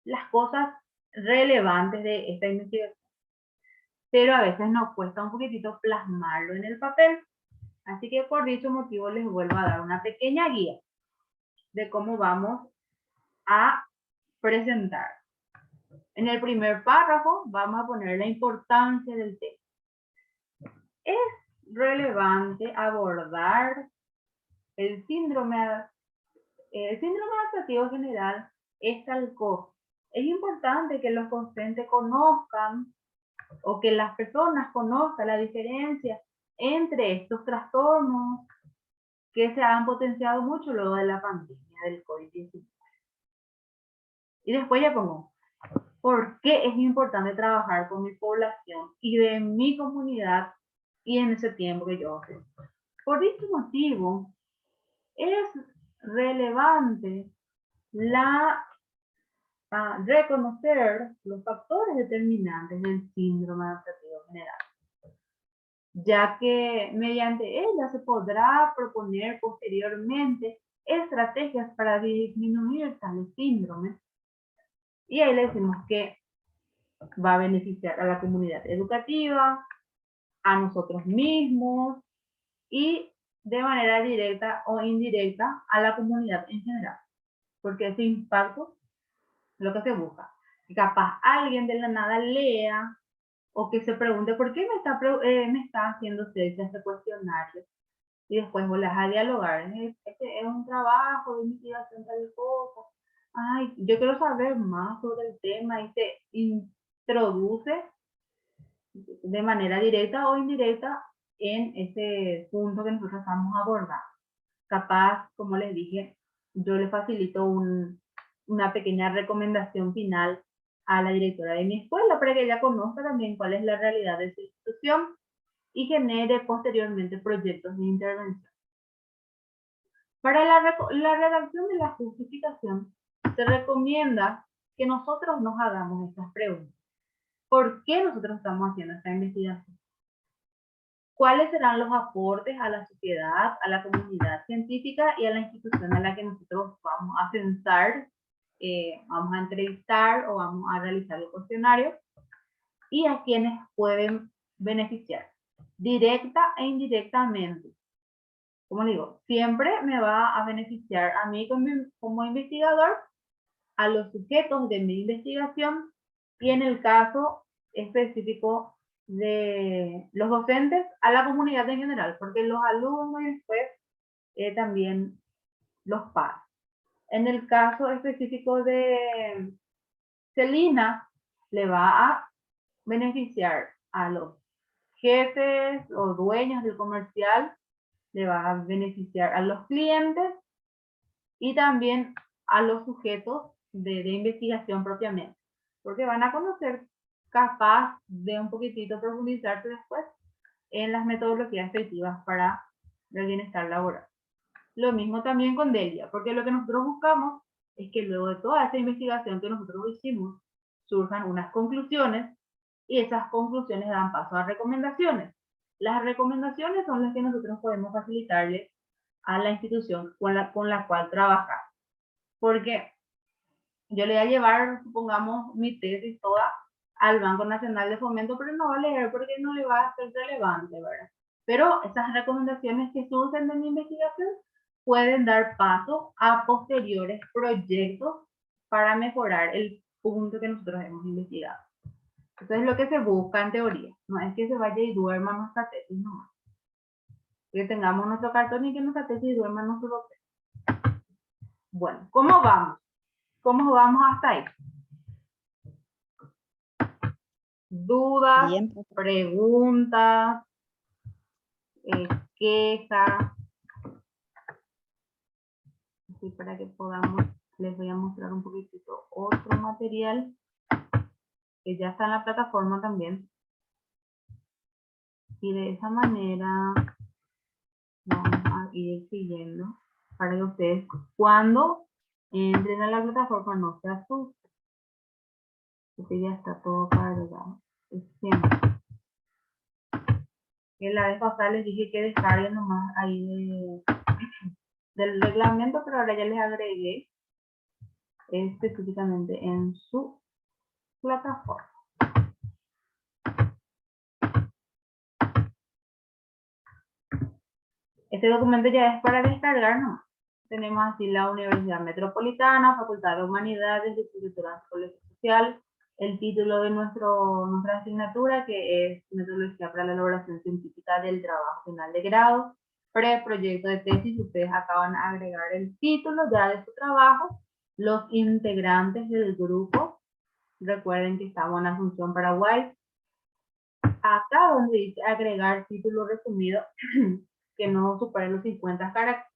las cosas relevantes de esta investigación, pero a veces nos cuesta un poquitito plasmarlo en el papel. Así que por dicho motivo les vuelvo a dar una pequeña guía de cómo vamos a presentar. En el primer párrafo vamos a poner la importancia del tema. Es relevante abordar el síndrome adaptativo general es tal cosa. Es importante que los docentes conozcan o que las personas conozcan la diferencia entre estos trastornos que se han potenciado mucho luego de la pandemia del COVID-19. Y después ya pongo, ¿por qué es importante trabajar con mi población y de mi comunidad y en ese tiempo que yo hago? Por este motivo, es relevante reconocer los factores determinantes del síndrome adaptativo general, ya que mediante ella se podrá proponer posteriormente estrategias para disminuir tales síndromes. Y ahí le decimos que va a beneficiar a la comunidad educativa, a nosotros mismos y de manera directa o indirecta a la comunidad en general. Porque ese impacto es lo que se busca. Que capaz alguien de la nada lea o que se pregunte por qué me está haciendo este cuestionario. Y después vuelves a dialogar. Este es un trabajo de investigación tal cosa. Ay, yo quiero saber más sobre el tema y se introduce de manera directa o indirecta en ese punto que nosotros estamos abordando. Capaz, como les dije, yo le facilito una pequeña recomendación final a la directora de mi escuela para que ella conozca también cuál es la realidad de su institución y genere posteriormente proyectos de intervención. Para la redacción de la justificación, se recomienda que nosotros nos hagamos estas preguntas. ¿Por qué nosotros estamos haciendo esta investigación? ¿Cuáles serán los aportes a la sociedad, a la comunidad científica y a la institución a la que nosotros vamos a censar, vamos a entrevistar o vamos a realizar el cuestionario? y a quienes pueden beneficiar, directa e indirectamente. Como digo, siempre me va a beneficiar a mí como investigador, a los sujetos de mi investigación y en el caso específico de los docentes, a la comunidad en general, porque los alumnos y después también los padres. En el caso específico de Celina, le va a beneficiar a los jefes o dueños del comercial, le va a beneficiar a los clientes y también a los sujetos de investigación propiamente, porque van a conocer, capaz de un poquitito profundizarse después en las metodologías efectivas para el bienestar laboral. Lo mismo también con Delia, porque lo que nosotros buscamos es que luego de toda esa investigación que nosotros hicimos, surjan unas conclusiones y esas conclusiones dan paso a recomendaciones. Las recomendaciones son las que nosotros podemos facilitarle a la institución con la cual trabajar. Porque yo le voy a llevar, supongamos, mi tesis toda al Banco Nacional de Fomento, pero no va a leer porque no le va a ser relevante, ¿verdad? Pero esas recomendaciones que surgen de mi investigación pueden dar paso a posteriores proyectos para mejorar el punto que nosotros hemos investigado. Eso es lo que se busca en teoría. No es que se vaya y duerma nuestra tesis nomás. Que tengamos nuestro cartón y que nuestra tesis duerma nuestro docente. Bueno, ¿cómo vamos? ¿Cómo vamos hasta ahí? Dudas, Bien, profe. preguntas, quejas. Así para que podamos, les voy a mostrar un poquitito otro material que ya está en la plataforma también. Y de esa manera vamos a ir siguiendo para que ustedes cuando entren a la plataforma no se asusten. Porque ya está todo cargado. Es siempre. Que la vez pasada les dije que descarguen nomás ahí del reglamento, pero ahora ya les agregué específicamente en su plataforma. Este documento ya es para descargar nomás. Tenemos así la Universidad Metropolitana, Facultad de Humanidades, Licenciatura en Psicología Social, el título de nuestra asignatura, que es Metodología para la Elaboración Científica del Trabajo Final de Grado, preproyecto de tesis. Ustedes acaban de agregar el título ya de su trabajo, los integrantes del grupo. Recuerden que estamos en Asunción, Paraguay. Acá donde dice agregar título resumido, que no supere los 50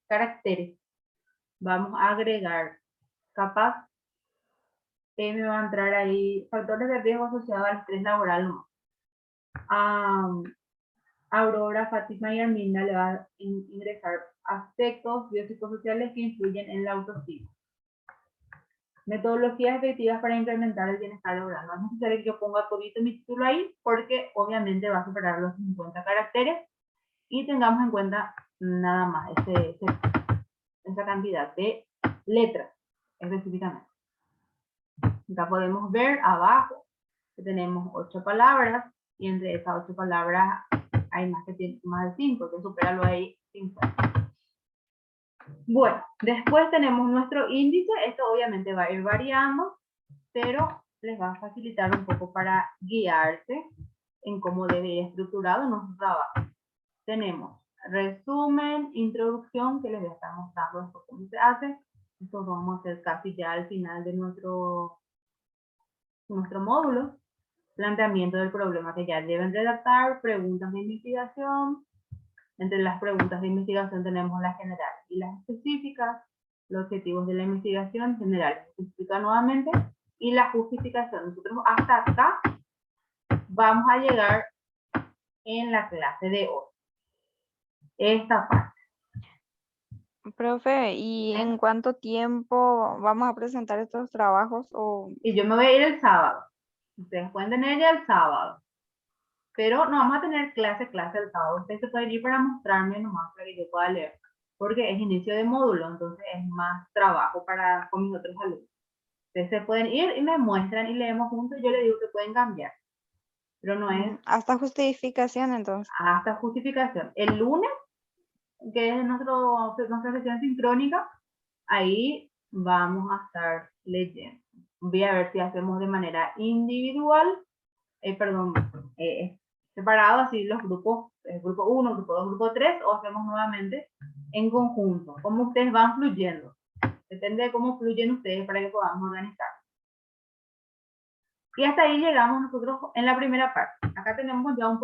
caracteres, vamos a agregar, capaz, me va a entrar ahí, factores de riesgo asociados al estrés laboral. Aurora, Fátima y Arminda le va a ingresar aspectos biopsicosociales que influyen en la autoestima. Metodologías efectivas para incrementar el bienestar laboral. No es necesario que yo ponga todito mi título ahí, porque obviamente va a superar los 50 caracteres y tengamos en cuenta nada más esa cantidad de letras específicamente. Acá podemos ver abajo que tenemos 8 palabras y entre esas 8 palabras hay más de 5, que superarlo ahí 50. Bueno, después tenemos nuestro índice. Esto obviamente va a ir variando, pero les va a facilitar un poco para guiarse en cómo debe ir estructurado nuestro trabajo. Tenemos resumen, introducción, que les voy a estar mostrando después cómo se hace. Esto lo vamos a hacer casi ya al final de nuestro módulo. Planteamiento del problema que ya deben redactar, preguntas de investigación. Entre las preguntas de investigación tenemos las generales y las específicas, los objetivos de la investigación general, específica nuevamente, y la justificación. Nosotros hasta acá vamos a llegar en la clase de hoy. Esta parte. Profe, ¿y en cuánto tiempo vamos a presentar estos trabajos? Y yo me voy a ir el sábado. Ustedes pueden tener ya el sábado. Pero no vamos a tener clase el sábado. Ustedes se pueden ir para mostrarme nomás para que yo pueda leer. Porque es inicio de módulo, entonces es más trabajo con mis otros alumnos. Ustedes se pueden ir y me muestran y leemos juntos. Yo les digo que pueden cambiar. pero no es Hasta justificación entonces. hasta justificación. El lunes, que es nuestra sesión sincrónica, ahí vamos a estar leyendo. Voy a ver si hacemos de manera individual, separado así los grupos, grupo 1, grupo 2, grupo 3, o hacemos nuevamente en conjunto, como ustedes van fluyendo. Depende de cómo fluyen ustedes para que podamos organizar. Y hasta ahí llegamos nosotros en la primera parte. Acá tenemos ya un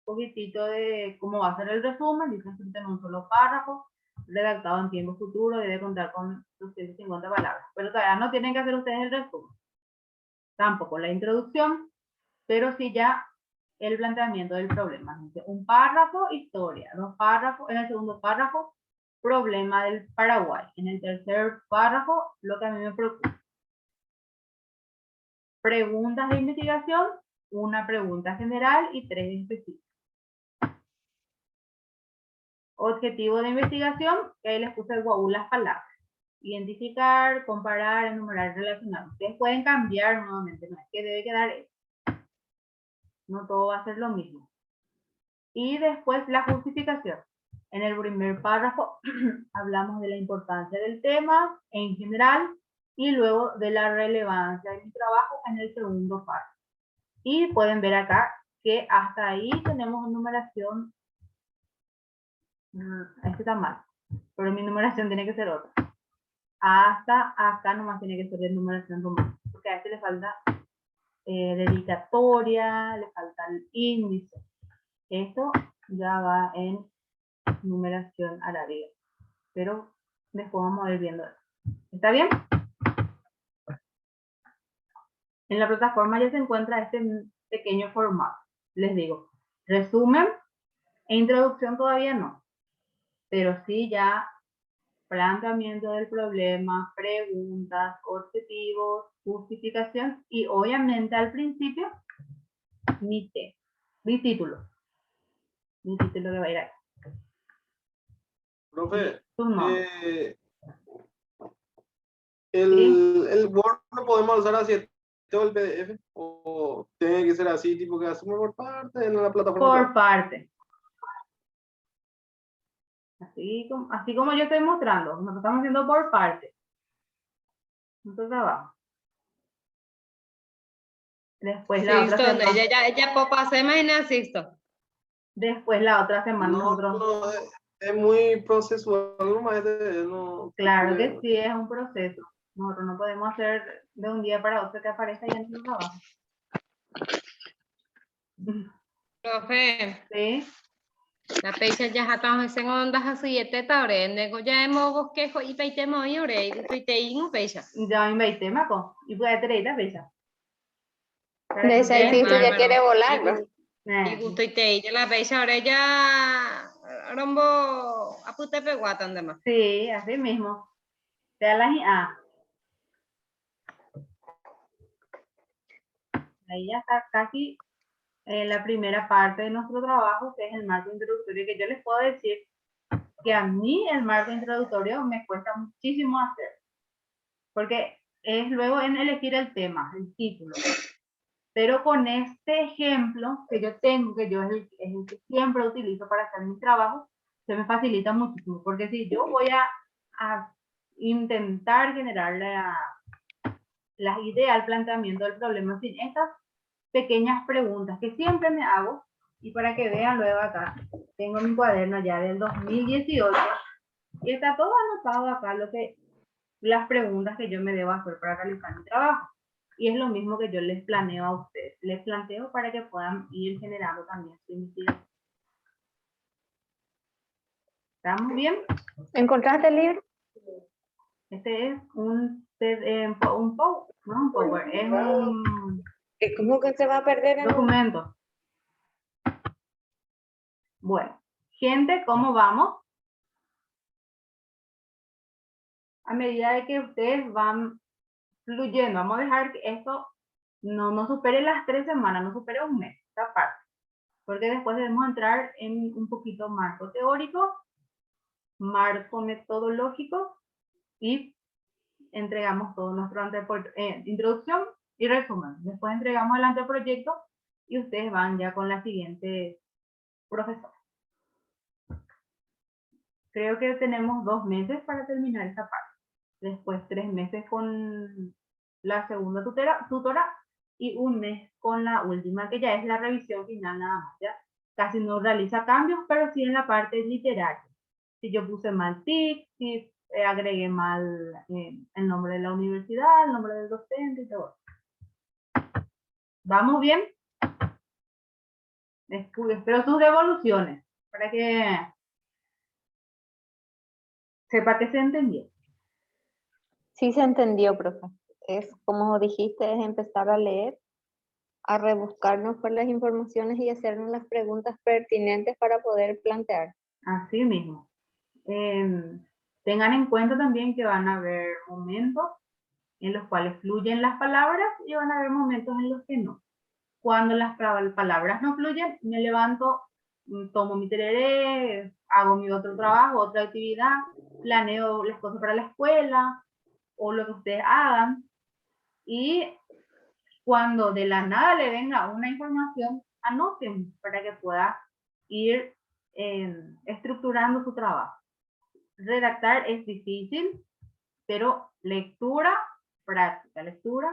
poquitito de cómo va a ser el resumen, dice escrito en un solo párrafo, redactado en tiempo futuro, debe contar con 250 palabras. Pero todavía no tienen que hacer ustedes el resumen. Tampoco la introducción, pero sí ya el planteamiento del problema. Un párrafo, historia. 2 párrafos. En el segundo párrafo, problema del Paraguay. En el tercer párrafo, lo que a mí me preocupa. Preguntas de investigación, una pregunta general y 3 específicas. Objetivo de investigación, que ahí les puse el guau las palabras. Identificar, comparar, enumerar, relacionar. Ustedes pueden cambiar nuevamente, no es que debe quedar eso. No todo va a ser lo mismo. Y después la justificación. En el primer párrafo hablamos de la importancia del tema en general y luego de la relevancia de mi trabajo en el segundo párrafo. Y pueden ver acá que hasta ahí tenemos numeración. Este está mal, pero mi numeración tiene que ser otra. Hasta acá nomás tiene que ser de numeración romana, porque a este le falta dedicatoria, le falta el índice. Esto ya va en numeración arábiga, pero después vamos a ir viendo eso. ¿Está bien? En la plataforma ya se encuentra este pequeño formato. Les digo, resumen e introducción todavía no, pero sí ya planteamiento del problema, preguntas, objetivos, justificación y obviamente al principio mi título. Mi título que va a ir ahí. Profe, Tu nombre. el Word lo podemos usar así todo el PDF o tiene que ser así, tipo que asume por parte en la plataforma. Por parte. Así como yo estoy mostrando, nosotros estamos haciendo por parte. Nuestro trabajo. Después la otra Sixto, semana. ella popa semana, Sixto. Después la otra semana nosotros. No, es muy procesual, no. Claro que sí, es un proceso. Nosotros no podemos hacer de un día para otro que aparezca ya en nuestro trabajo. Profe, Sí. la pecha ya estamos en ondas así, taure, nego ya hemos bosquejo y peitemo y ore, y peitemo pecha. Ya invité, Maco. Y puede tener la fecha. De ese Sixto ya quiere volar, ¿no? Y gusto y te ya la pecha ahora ya rombo a pute peguatan de más. Sí, así mismo. Te da la ahí ya está casi la primera parte de nuestro trabajo, que es el marco introductorio, que yo les puedo decir que a mí el marco introductorio me cuesta muchísimo hacer, porque es luego en elegir el tema, el título. Pero con este ejemplo que yo tengo, que yo es el que siempre utilizo para hacer mi trabajo, se me facilita muchísimo, porque si yo voy a intentar generar la idea, el planteamiento del problema sin estas pequeñas preguntas que siempre me hago, y para que vean luego acá, tengo mi cuaderno ya del 2018 y está todo anotado acá las preguntas que yo me debo hacer para realizar mi trabajo. Y es lo mismo que yo les planeo a ustedes. Les planteo para que puedan ir generando también su investigación. ¿Estamos bien? ¿Encontraste el libro? Este es un Power, es un ¿Cómo que se va a perder en documento. Bueno, gente, ¿cómo vamos? A medida de que ustedes van fluyendo, vamos a dejar que esto no supere las 3 semanas, no supere un mes, esta parte. Porque después debemos entrar en un poquito marco teórico, marco metodológico y entregamos todo nuestro introducción y resumen. Después entregamos el anteproyecto y ustedes van ya con la siguiente profesora. Creo que tenemos 2 meses para terminar esa parte. Después 3 meses con la segunda tutora y 1 mes con la última, que ya es la revisión final nada más. ¿Ya? Casi no realiza cambios, pero sí en la parte literaria. Si yo puse mal TIC, si agregué mal el nombre de la universidad, el nombre del docente y todo. ¿Vamos bien? Espero sus devoluciones para que sepa que se entendió. Sí se entendió, profe. Es como dijiste, es empezar a leer, a rebuscarnos por las informaciones y hacernos las preguntas pertinentes para poder plantear. Así mismo. Tengan en cuenta también que van a haber momentos en los cuales fluyen las palabras y van a haber momentos en los que no. Cuando las palabras no fluyen, me levanto, tomo mi tereré, hago mi otro trabajo, otra actividad, planeo las cosas para la escuela o lo que ustedes hagan. Y cuando de la nada le venga una información, anoten para que pueda ir estructurando su trabajo. Redactar es difícil, pero lectura,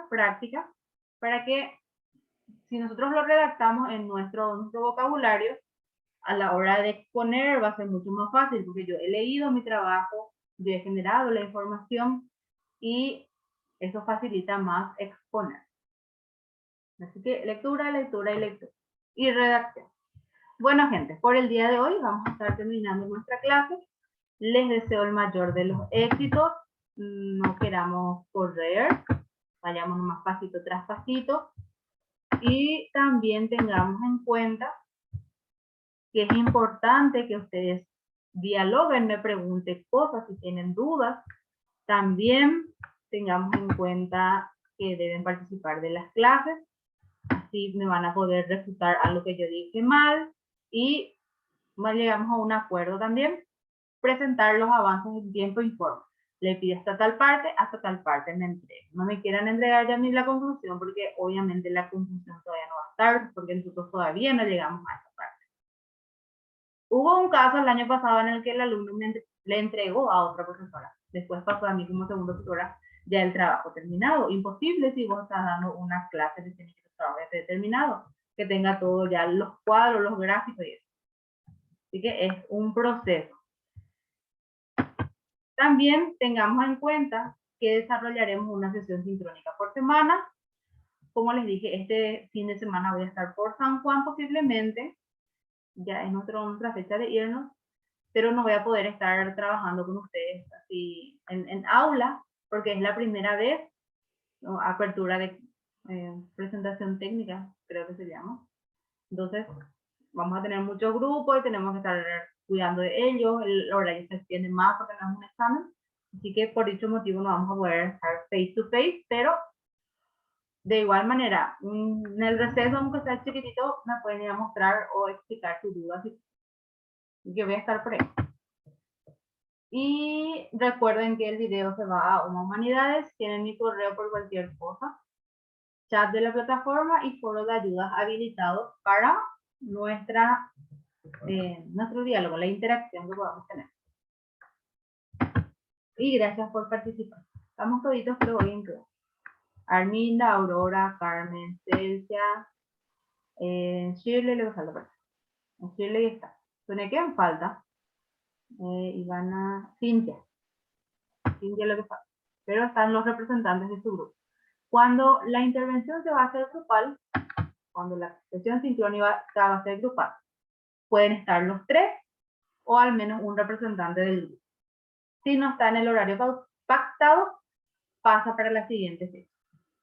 práctica, para que si nosotros lo redactamos en nuestro vocabulario, a la hora de exponer va a ser mucho más fácil, porque yo he leído mi trabajo, yo he generado la información y eso facilita más exponer. Así que lectura. Y redacción. Bueno, gente, por el día de hoy vamos a estar terminando nuestra clase. Les deseo el mayor de los éxitos. No queramos correr. Vayamos más pasito tras pasito. Y también tengamos en cuenta que es importante que ustedes dialoguen, me pregunten cosas si tienen dudas. También tengamos en cuenta que deben participar de las clases. Así me van a poder refutar a lo que yo dije mal y llegamos a un acuerdo también. Presentar los avances en tiempo y forma. Le pido hasta tal parte me entrego. No me quieran entregar ya ni la conclusión porque obviamente la conclusión todavía no va a estar porque nosotros todavía no llegamos a esa parte. Hubo un caso el año pasado en el que el alumno le entregó a otra profesora. Después pasó a mí como segunda tutora ya el trabajo terminado. Imposible si vos estás dando unas clases de técnica de trabajo determinado, que tenga todo ya los cuadros, los gráficos y eso. Así que es un proceso. También tengamos en cuenta que desarrollaremos una sesión sincrónica por semana. Como les dije, este fin de semana voy a estar por San Juan posiblemente. Ya es nuestra fecha de irnos. Pero no voy a poder estar trabajando con ustedes así en aula, porque es la primera vez, ¿no? Apertura de presentación técnica, creo que se llama. Entonces, vamos a tener muchos grupos y tenemos que estar cuidando de ellos, el horario se extiende más porque no es un examen, así que por dicho motivo no vamos a poder estar face to face, pero de igual manera, en el receso, aunque sea chiquitito, me pueden ir a mostrar o explicar sus dudas y yo voy a estar por ahí. Y recuerden que el video se va a Humanidades, tienen mi correo por cualquier cosa, chat de la plataforma y foro de ayudas habilitados para nuestro diálogo, la interacción que podamos tener. Y gracias por participar. Estamos toditos, pero hoy en clase. Arminda, Aurora, Carmen, Celsia, Shirley, le falta. Shirley está. ¿Tiene que en falta? Ivana, Cintia. Cintia lo que falta. Pero están los representantes de su grupo. Cuando la intervención se va a hacer grupal, cuando la sesión sincrónica va a ser grupal, pueden estar los 3 o al menos un representante del grupo. Si no está en el horario pactado, pasa para la siguiente sesión.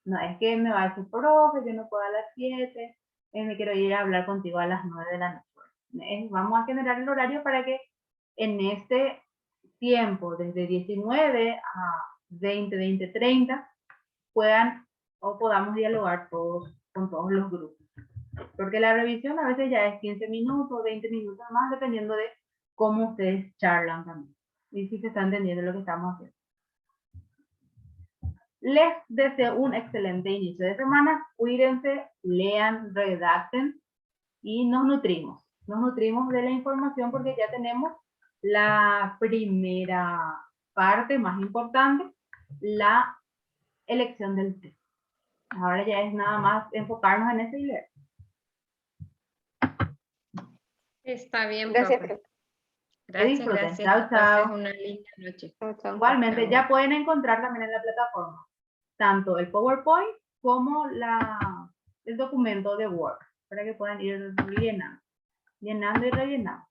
No es que me va a decir, profe, yo no puedo a las 7, me quiero ir a hablar contigo a las 9 de la noche. Vamos a generar el horario para que en este tiempo, desde 19 a 20, 30, puedan o podamos dialogar todos con todos los grupos. Porque la revisión a veces ya es 15 minutos, 20 minutos más, dependiendo de cómo ustedes charlan también. Y si se está entendiendo lo que estamos haciendo. Les deseo un excelente inicio de semana. Cuídense, lean, redacten y nos nutrimos. Nos nutrimos de la información porque ya tenemos la primera parte más importante, la elección del tema. Ahora ya es nada más enfocarnos en ese y leer. Está bien, Gracias, profe. profe. Gracias, disfruten. gracias. Chao, Que pases chao. una linda noche. Chao, chao. Igualmente, Chao. ya pueden encontrar también en la plataforma tanto el PowerPoint como el documento de Word para que puedan ir llenando y rellenando.